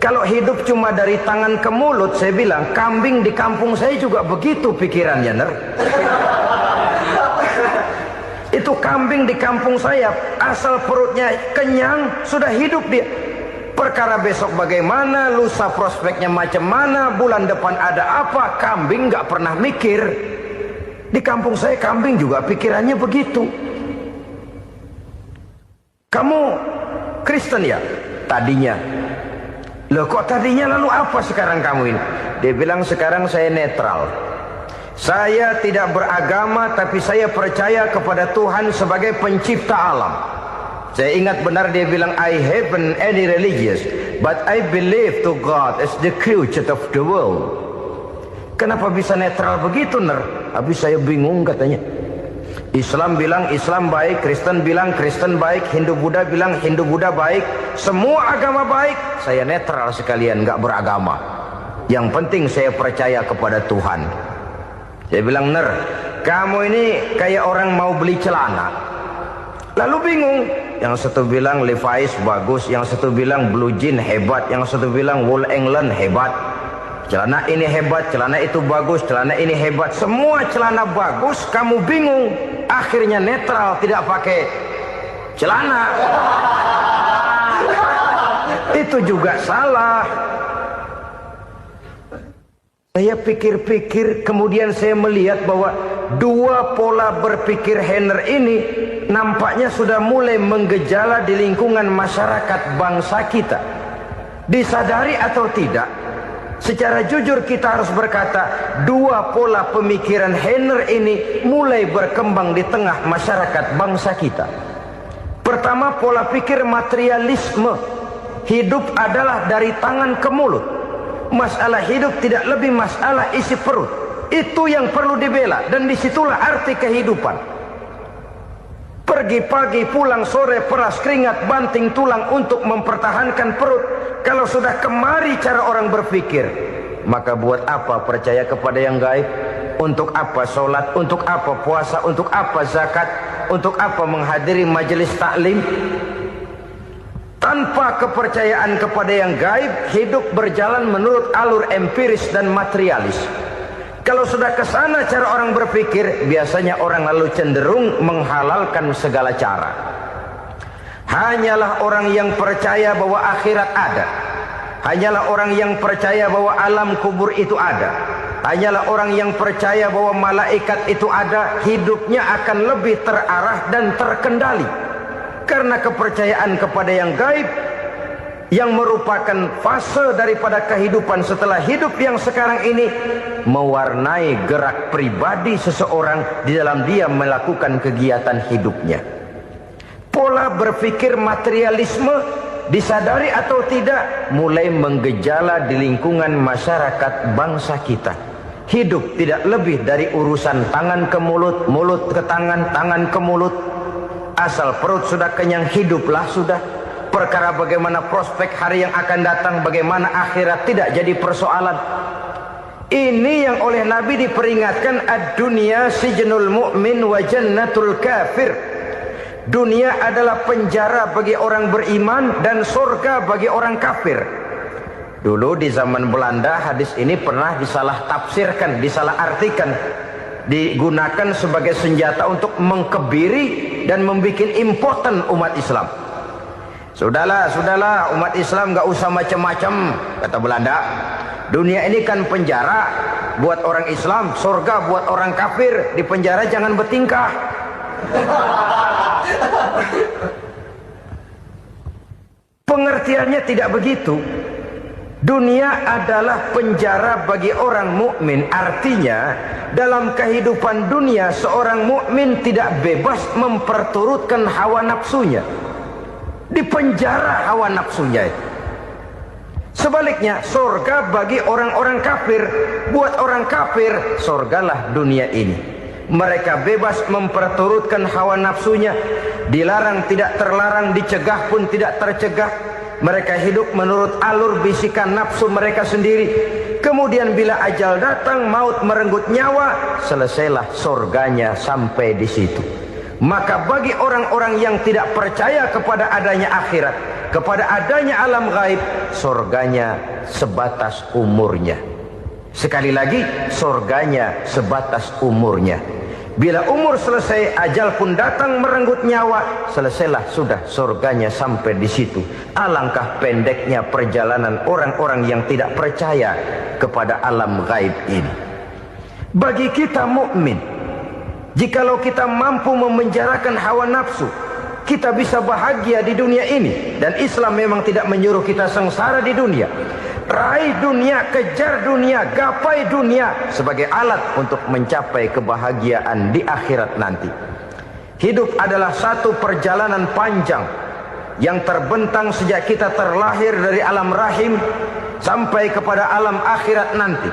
Kalau hidup cuma dari tangan ke mulut, saya bilang, kambing di kampung saya juga begitu pikirannya, Ner. Itu kambing di kampung saya, asal perutnya kenyang, sudah hidup dia. Perkara besok bagaimana, lusa prospeknya macam mana, bulan depan ada apa, kambing nggak pernah mikir. Di kampung saya kambing juga pikirannya begitu. Kamu Kristen ya? Tadinya. Loh kok tadinya, lalu apa sekarang kamu ini? Dia bilang, sekarang saya netral. Saya tidak beragama, tapi saya percaya kepada Tuhan sebagai pencipta alam. Saya ingat benar dia bilang, I haven't any religious, but I believe to God as the creator of the world. Kenapa bisa netral begitu, Ner? Habis saya bingung katanya. Islam bilang Islam baik, Kristen bilang Kristen baik, Hindu Buddha bilang Hindu Buddha baik, semua agama baik. Saya netral sekalian, nggak beragama. Yang penting saya percaya kepada Tuhan. Saya bilang, Ner, kamu ini kayak orang mau beli celana, lalu bingung. Yang satu bilang Levi's bagus, yang satu bilang Blue Jean hebat, yang satu bilang Wool England hebat. Celana ini hebat, celana itu bagus, celana ini hebat. Semua celana bagus, kamu bingung. Akhirnya netral, tidak pakai celana. Itu juga salah. Saya pikir-pikir, kemudian saya melihat bahwa dua pola berpikir Heiner ini nampaknya sudah mulai menggejala di lingkungan masyarakat bangsa kita. Disadari atau tidak, secara jujur kita harus berkata, dua pola pemikiran Heiner ini mulai berkembang di tengah masyarakat bangsa kita. Pertama, pola pikir materialisme. Hidup adalah dari tangan ke mulut. Masalah hidup tidak lebih masalah isi perut. Itu yang perlu dibela, dan disitulah arti kehidupan. Pergi pagi, pulang sore, peras keringat, banting tulang untuk mempertahankan perut. Kalau sudah kemari cara orang berpikir, maka buat apa percaya kepada yang gaib? Untuk apa sholat? Untuk apa puasa? Untuk apa zakat? Untuk apa menghadiri majelis taklim? Tanpa kepercayaan kepada yang gaib, hidup berjalan menurut alur empiris dan materialis. Kalau sudah ke sana cara orang berpikir, biasanya orang lalu cenderung menghalalkan segala cara. Hanyalah orang yang percaya bahwa akhirat ada. Hanyalah orang yang percaya bahwa alam kubur itu ada. Hanyalah orang yang percaya bahwa malaikat itu ada, hidupnya akan lebih terarah dan terkendali. Karena kepercayaan kepada yang gaib, yang merupakan fase daripada kehidupan setelah hidup yang sekarang ini, mewarnai gerak pribadi seseorang di dalam dia melakukan kegiatan hidupnya. Pola berpikir materialisme, disadari atau tidak, mulai menggejala di lingkungan masyarakat bangsa kita. Hidup tidak lebih dari urusan tangan ke mulut, mulut ke tangan, tangan ke mulut. Asal perut sudah kenyang, hiduplah sudah. Perkara bagaimana prospek hari yang akan datang, bagaimana akhirat, tidak jadi persoalan. Ini yang oleh Nabi diperingatkan, ad-dunya sijnul mu'min wa jannatul kafir. Dunia adalah penjara bagi orang beriman dan surga bagi orang kafir. Dulu di zaman Belanda hadis ini pernah disalah tafsirkan, disalah artikan, digunakan sebagai senjata untuk mengkebiri dan membuat impoten umat Islam. Sudahlah umat Islam gak usah macam-macam, kata Belanda. Dunia ini kan penjara buat orang Islam, surga buat orang kafir. Di penjara jangan bertingkah. Pengertiannya tidak begitu. Dunia adalah penjara bagi orang mukmin. Artinya dalam kehidupan dunia seorang mukmin tidak bebas memperturutkan hawa nafsunya. Di penjara hawa nafsunya itu. Sebaliknya, surga bagi orang-orang kafir. Buat orang kafir, surgalah dunia ini. Mereka bebas memperturutkan hawa nafsunya. Dilarang tidak terlarang, dicegah pun tidak tercegah. Mereka hidup menurut alur bisikan nafsu mereka sendiri. Kemudian bila ajal datang, maut merenggut nyawa, selesailah surganya sampai di situ. Maka bagi orang-orang yang tidak percaya kepada adanya akhirat, kepada adanya alam gaib, surganya sebatas umurnya. Sekali lagi, surganya sebatas umurnya. Bila umur selesai, ajal pun datang merenggut nyawa, selesailah sudah surganya sampai di situ. Alangkah pendeknya perjalanan orang-orang yang tidak percaya kepada alam gaib ini. Bagi kita mukmin, jikalau kita mampu memenjarakan hawa nafsu, kita bisa bahagia di dunia ini. Dan Islam memang tidak menyuruh kita sengsara di dunia. Raih dunia, kejar dunia, gapai dunia sebagai alat untuk mencapai kebahagiaan di akhirat nanti. Hidup adalah satu perjalanan panjang yang terbentang sejak kita terlahir dari alam rahim sampai kepada alam akhirat nanti.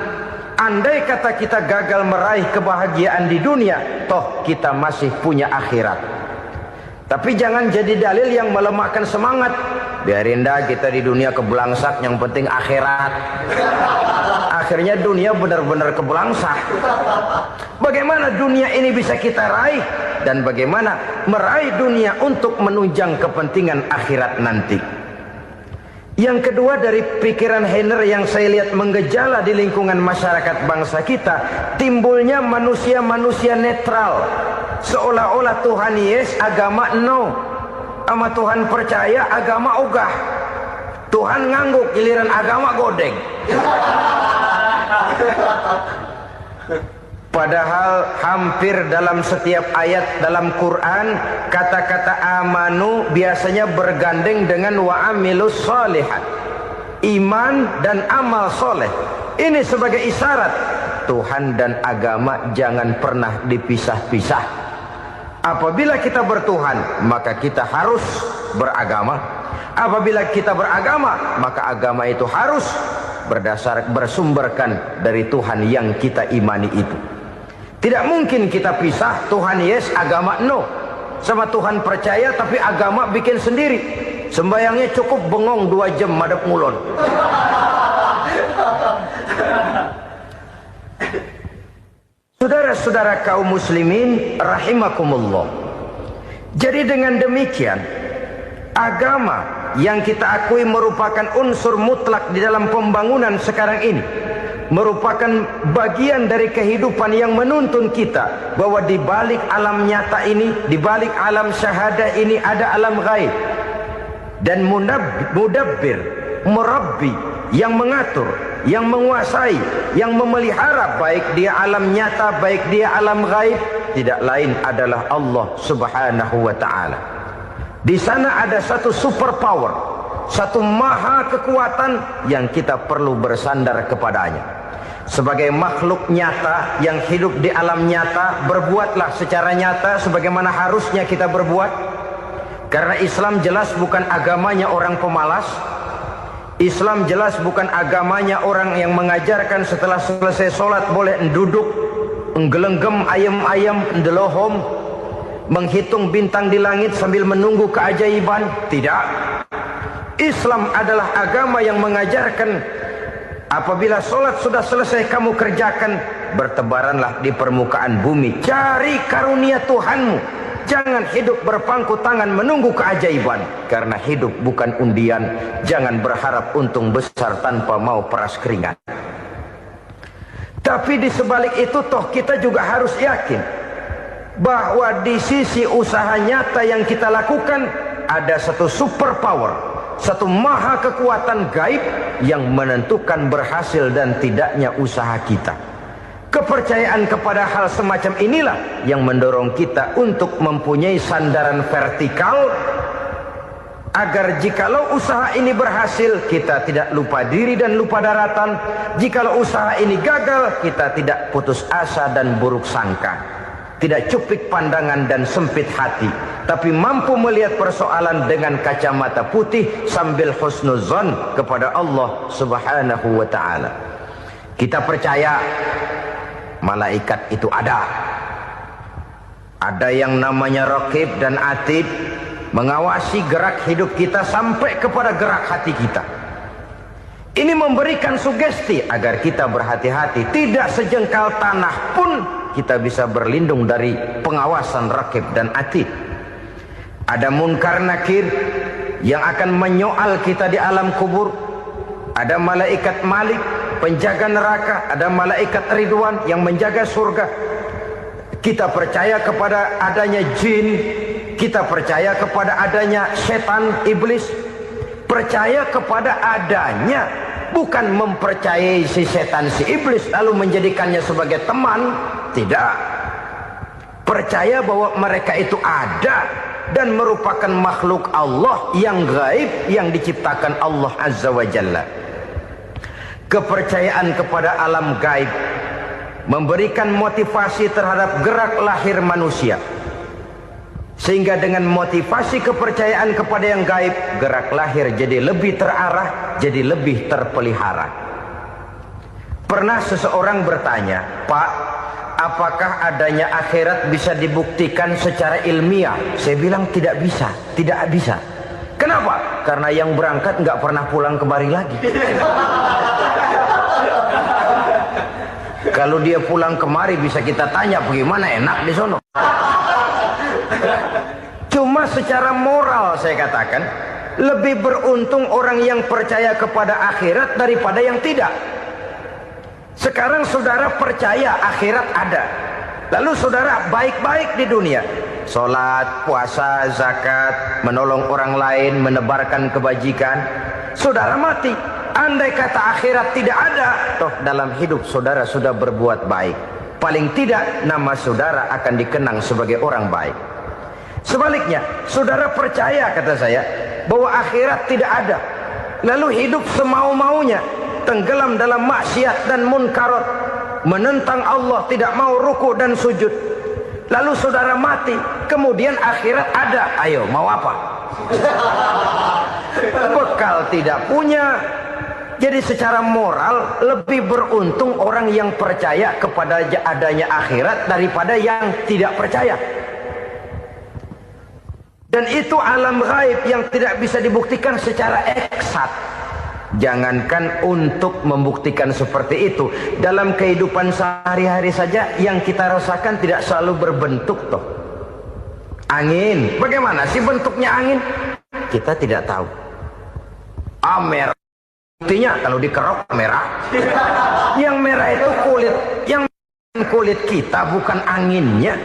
Andai kata kita gagal meraih kebahagiaan di dunia, toh kita masih punya akhirat. Tapi jangan jadi dalil yang melemahkan semangat. Biarin dah kita di dunia kebelangsak, yang penting akhirat. Akhirnya dunia benar-benar kebelangsak. Bagaimana dunia ini bisa kita raih? Dan bagaimana meraih dunia untuk menunjang kepentingan akhirat nanti? Yang kedua, dari pikiran Heiner yang saya lihat menggejala di lingkungan masyarakat bangsa kita, timbulnya manusia-manusia netral. Seolah-olah Tuhan yes, agama no. Sama Tuhan percaya, agama ogah. Tuhan ngangguk, giliran agama godeng. Padahal hampir dalam setiap ayat dalam Quran, kata-kata amanu biasanya bergandeng dengan wa amilus sholihat. Iman dan amal soleh. Ini sebagai isyarat Tuhan dan agama jangan pernah dipisah-pisah. Apabila kita bertuhan, maka kita harus beragama. Apabila kita beragama, maka agama itu harus bersumberkan dari Tuhan yang kita imani itu. Tidak mungkin kita pisah, Tuhan yes, agama no. sama Tuhan percaya tapi agama bikin sendiri. Sembayangnya cukup bengong 2 jam madep ngulon. Saudara-saudara kaum muslimin rahimakumullah. Jadi dengan demikian, agama yang kita akui merupakan unsur mutlak di dalam pembangunan sekarang ini, merupakan bagian dari kehidupan yang menuntun kita bahwa di balik alam nyata ini, di balik alam syahadah ini ada alam gaib. Dan mudabbir, murabbi, yang mengatur, yang menguasai, yang memelihara baik dia alam nyata, baik dia alam gaib, tidak lain adalah Allah Subhanahu wa ta'ala. Di sana ada satu super power, satu maha kekuatan yang kita perlu bersandar kepadanya. Sebagai makhluk nyata yang hidup di alam nyata, berbuatlah secara nyata sebagaimana harusnya kita berbuat. Karena Islam jelas bukan agamanya orang pemalas. Islam jelas bukan agamanya orang yang mengajarkan setelah selesai sholat boleh duduk, nggelenggem ayam-ayam, ndelohom, menghitung bintang di langit sambil menunggu keajaiban. Tidak. Islam adalah agama yang mengajarkan apabila sholat sudah selesai kamu kerjakan, bertebaranlah di permukaan bumi, cari karunia Tuhanmu. Jangan hidup berpangku tangan menunggu keajaiban. Karena hidup bukan undian. Jangan berharap untung besar tanpa mau peras keringat. Tapi di sebalik itu toh kita juga harus yakin bahwa di sisi usaha nyata yang kita lakukan ada satu super power, satu maha kekuatan gaib yang menentukan berhasil dan tidaknya usaha kita. Kepercayaan kepada hal semacam inilah yang mendorong kita untuk mempunyai sandaran vertikal, agar jikalau usaha ini berhasil, kita tidak lupa diri dan lupa daratan. Jikalau usaha ini gagal, kita tidak putus asa dan buruk sangka, tidak cupik pandangan dan sempit hati, tapi mampu melihat persoalan dengan kacamata putih sambil husnuzon kepada Allah Subhanahu wa ta'ala. Kita percaya malaikat itu ada. Ada yang namanya raqib dan atid, mengawasi gerak hidup kita sampai kepada gerak hati kita. Ini memberikan sugesti agar kita berhati-hati. Tidak sejengkal tanah pun kita bisa berlindung dari pengawasan raqib dan atid. Ada munkar nakir yang akan menyoal kita di alam kubur. Ada malaikat Malik, penjaga neraka. Ada malaikat Ridwan yang menjaga surga. Kita percaya kepada adanya jin. Kita percaya kepada adanya setan, iblis. Percaya kepada adanya, bukan mempercayai si setan, si iblis lalu menjadikannya sebagai teman. Tidak. Percaya bahwa mereka itu ada dan merupakan makhluk Allah yang gaib, yang diciptakan Allah Azza wa Jalla. Kepercayaan kepada alam gaib memberikan motivasi terhadap gerak lahir manusia, sehingga dengan motivasi kepercayaan kepada yang gaib, gerak lahir jadi lebih terarah, jadi lebih terpelihara. Pernah seseorang bertanya, "Pak, apakah adanya akhirat bisa dibuktikan secara ilmiah?" Saya bilang tidak bisa, tidak bisa. Kenapa? Karena yang berangkat nggak pernah pulang kembali lagi. Kalau dia pulang kemari bisa kita tanya bagaimana enak di sono. Cuma secara moral saya katakan, lebih beruntung orang yang percaya kepada akhirat daripada yang tidak. Sekarang saudara percaya akhirat ada, lalu saudara baik-baik di dunia, sholat, puasa, zakat, menolong orang lain, menebarkan kebajikan. Saudara mati, andai kata akhirat tidak ada, toh dalam hidup saudara sudah berbuat baik. Paling tidak nama saudara akan dikenang sebagai orang baik. Sebaliknya, saudara percaya, kata saya, bahwa akhirat tidak ada, lalu hidup semau-maunya, tenggelam dalam maksiat dan munkarat, menentang Allah, tidak mau ruku dan sujud. Lalu saudara mati, kemudian akhirat ada, ayo mau apa? Bekal tidak punya. Jadi secara moral lebih beruntung orang yang percaya kepada adanya akhirat daripada yang tidak percaya. Dan itu alam gaib yang tidak bisa dibuktikan secara eksat. Jangankan untuk membuktikan seperti itu, dalam kehidupan sehari-hari saja yang kita rasakan tidak selalu berbentuk toh. Angin, bagaimana sih bentuknya angin? Kita tidak tahu. Merah, buktinya kalau dikerok merah. Yang merah itu kulit, yang kulit kita bukan anginnya.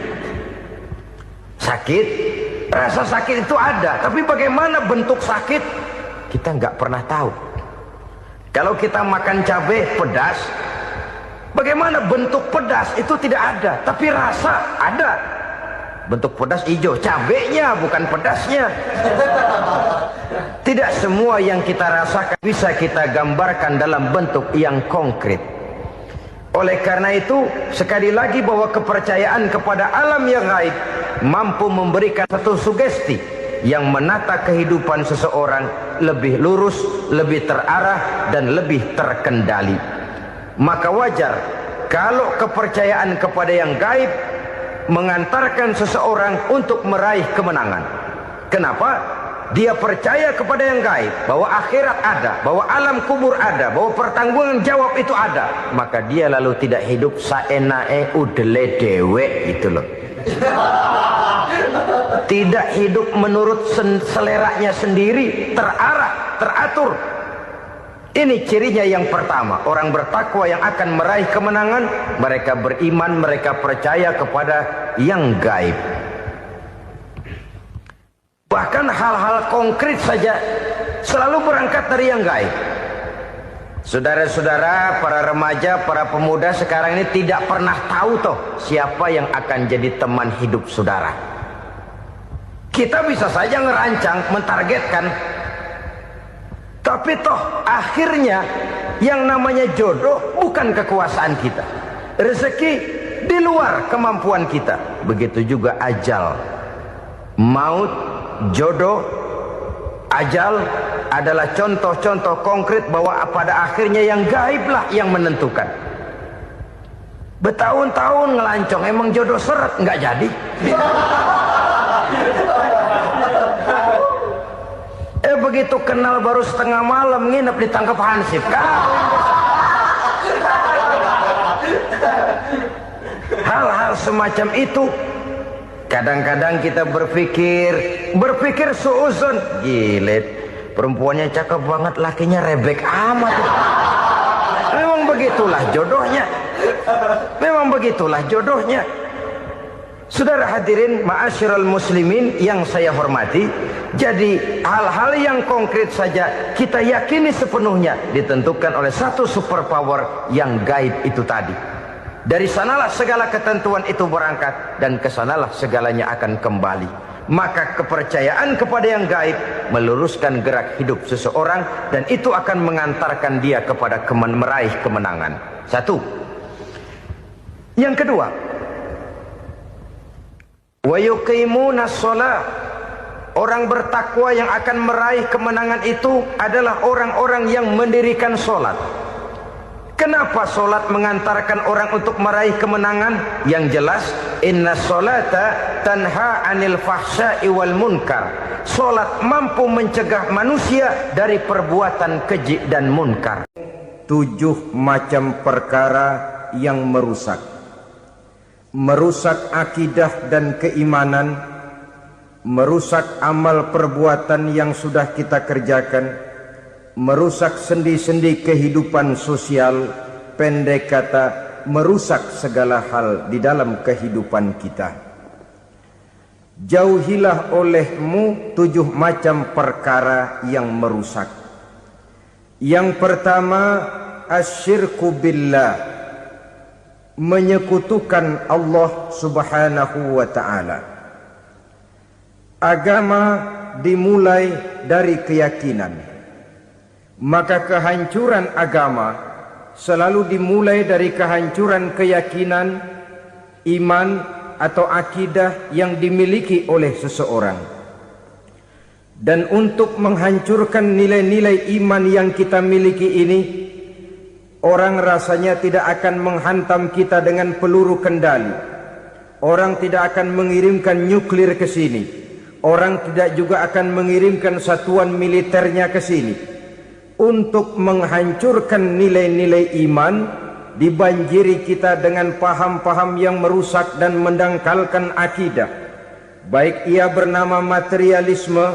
Sakit, rasa sakit itu ada, tapi bagaimana bentuk sakit? Kita nggak pernah tahu. Kalau kita makan cabai pedas, bagaimana bentuk pedas itu tidak ada, tapi rasa ada. Bentuk pedas hijau, cabainya bukan pedasnya. Tidak semua yang kita rasakan bisa kita gambarkan dalam bentuk yang konkret. Oleh karena itu, sekali lagi bahwa kepercayaan kepada alam yang gaib mampu memberikan satu sugesti yang menata kehidupan seseorang lebih lurus, lebih terarah, dan lebih terkendali. Maka wajar kalau kepercayaan kepada yang gaib mengantarkan seseorang untuk meraih kemenangan. Kenapa? Dia percaya kepada yang gaib, bahwa akhirat ada, bahwa alam kubur ada, bahwa pertanggungan jawab itu ada. Maka dia lalu tidak hidup saenae udele dewe itu loh. Tidak hidup menurut seleranya sendiri, terarah, teratur. Ini cirinya yang pertama. Orang bertakwa yang akan meraih kemenangan, mereka beriman, mereka percaya kepada yang gaib. Bahkan hal-hal konkret saja selalu berangkat dari yang gaib. Saudara-saudara, para remaja, para pemuda sekarang ini tidak pernah tahu toh siapa yang akan jadi teman hidup saudara. Kita bisa saja ngerancang, mentargetkan, tapi toh akhirnya yang namanya jodoh bukan kekuasaan kita. Rezeki di luar kemampuan kita. Begitu juga ajal. Maut, jodoh, ajal adalah contoh-contoh konkret bahwa pada akhirnya yang gaiblah yang menentukan. Bertahun-tahun ngelancong, emang jodoh seret, nggak jadi. Begitu kenal baru setengah malam nginep ditangkap hansip kan. Hal-hal semacam itu kadang-kadang kita berpikir suuzon, gilet, perempuannya cakep banget, lakinya rebek amat. Memang begitulah jodohnya. Memang begitulah jodohnya. Saudara hadirin ma'asyiral muslimin yang saya hormati, jadi hal-hal yang konkret saja kita yakini sepenuhnya ditentukan oleh satu superpower yang gaib itu tadi. Dari sanalah segala ketentuan itu berangkat dan kesanalah segalanya akan kembali. Maka kepercayaan kepada yang gaib meluruskan gerak hidup seseorang dan itu akan mengantarkan dia kepada meraih kemenangan. Satu. Yang kedua, wa yuqimuna shalah. Orang bertakwa yang akan meraih kemenangan itu adalah orang-orang yang mendirikan sholat. Kenapa sholat mengantarkan orang untuk meraih kemenangan? Yang jelas, inna sholata tanha anil fahsya'i wal munkar. Sholat mampu mencegah manusia dari perbuatan keji dan munkar. 7 macam perkara yang merusak akidah dan keimanan, merusak amal perbuatan yang sudah kita kerjakan, merusak sendi-sendi kehidupan sosial, pendek kata, merusak segala hal di dalam kehidupan kita. Jauhilah olehmu 7 macam perkara yang merusak. Yang pertama, asyirku billah, menyekutukan Allah subhanahu wa ta'ala. Agama dimulai dari keyakinan, maka kehancuran agama selalu dimulai dari kehancuran keyakinan, iman atau akidah yang dimiliki oleh seseorang. Dan untuk menghancurkan nilai-nilai iman yang kita miliki ini, orang rasanya tidak akan menghantam kita dengan peluru kendali. Orang tidak akan mengirimkan nuklir ke sini. orang tidak juga akan mengirimkan satuan militernya ke sini untuk menghancurkan nilai-nilai iman, dibanjiri kita dengan paham-paham yang merusak dan mendangkalkan akidah, baik ia bernama materialisme,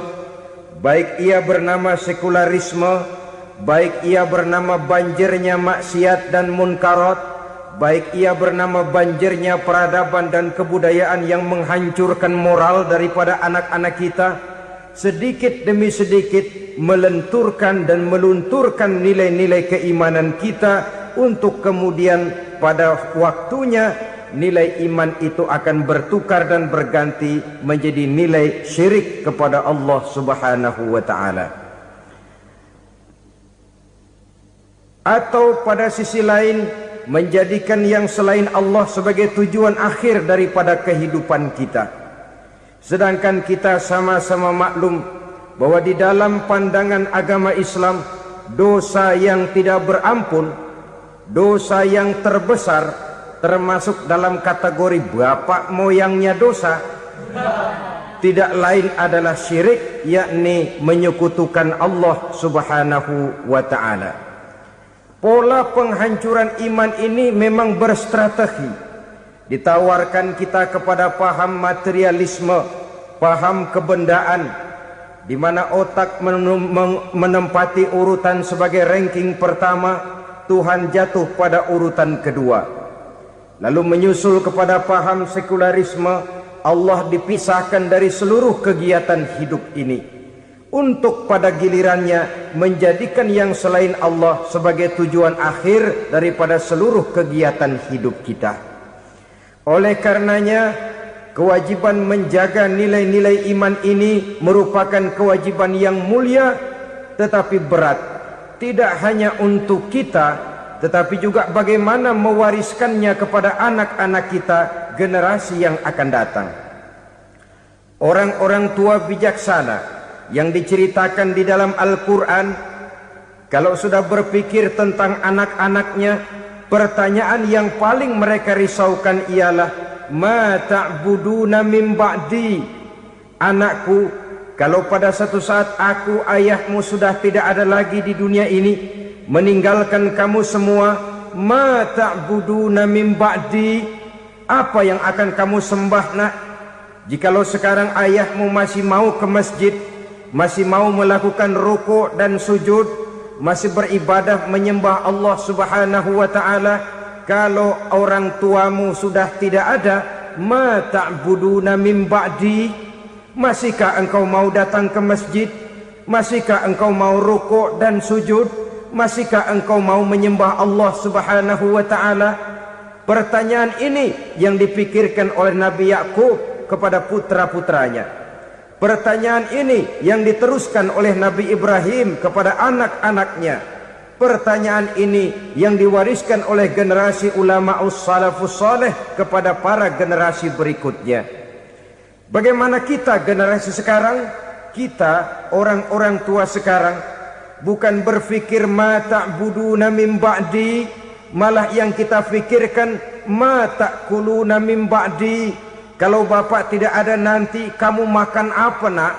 baik ia bernama sekularisme, baik ia bernama banjirnya maksiat dan munkarat, baik ia bernama banjirnya peradaban dan kebudayaan yang menghancurkan moral daripada anak-anak kita, sedikit demi sedikit melenturkan dan melunturkan nilai-nilai keimanan kita, untuk kemudian pada waktunya nilai iman itu akan bertukar dan berganti menjadi nilai syirik kepada Allah Subhanahu wa taala. Atau pada sisi lain menjadikan yang selain Allah sebagai tujuan akhir daripada kehidupan kita. Sedangkan kita sama-sama maklum bahwa di dalam pandangan agama Islam, dosa yang tidak berampun, dosa yang terbesar, termasuk dalam kategori bapak moyangnya dosa, tidak lain adalah syirik, yakni menyekutukan Allah Subhanahu wa ta'ala. Pola penghancuran iman ini memang berstrategi. Ditawarkan kita kepada paham materialisme, paham kebendaan, di mana otak menempati urutan sebagai ranking pertama, Tuhan jatuh pada urutan kedua. Lalu menyusul kepada paham sekularisme, Allah dipisahkan dari seluruh kegiatan hidup ini, untuk pada gilirannya menjadikan yang selain Allah sebagai tujuan akhir daripada seluruh kegiatan hidup kita. Oleh karenanya, kewajiban menjaga nilai-nilai iman ini merupakan kewajiban yang mulia tetapi berat, tidak hanya untuk kita, tetapi juga bagaimana mewariskannya kepada anak-anak kita, generasi yang akan datang. Orang-orang tua bijaksana yang diceritakan di dalam Al-Quran, kalau sudah berpikir tentang anak-anaknya, pertanyaan yang paling mereka risaukan ialah, ma ta'buduna min ba'di. Anakku, kalau pada satu saat aku, ayahmu sudah tidak ada lagi di dunia ini, meninggalkan kamu semua, ma ta'buduna min ba'di, apa yang akan kamu sembah nak? Jikalau sekarang ayahmu masih mau ke masjid, masih mau melakukan rukuk dan sujud, masih beribadah menyembah Allah Subhanahu wa ta'ala, kalau orang tuamu sudah tidak ada, ma ta'buduna min ba'di, masihkah engkau mau datang ke masjid? Masihkah engkau mau rukuk dan sujud? Masihkah engkau mau menyembah Allah Subhanahu wa ta'ala? Pertanyaan ini yang dipikirkan oleh Nabi Yakub kepada putra-putranya. Pertanyaan ini yang diteruskan oleh Nabi Ibrahim kepada anak-anaknya. Pertanyaan ini yang diwariskan oleh generasi ulama salafus saleh kepada para generasi berikutnya. Bagaimana kita generasi sekarang? Kita orang-orang tua sekarang bukan berfikir ma ta'buduna min ba'di, malah yang kita fikirkan ma ta'kuluna min ba'di. Kalau bapak tidak ada nanti kamu makan apa nak?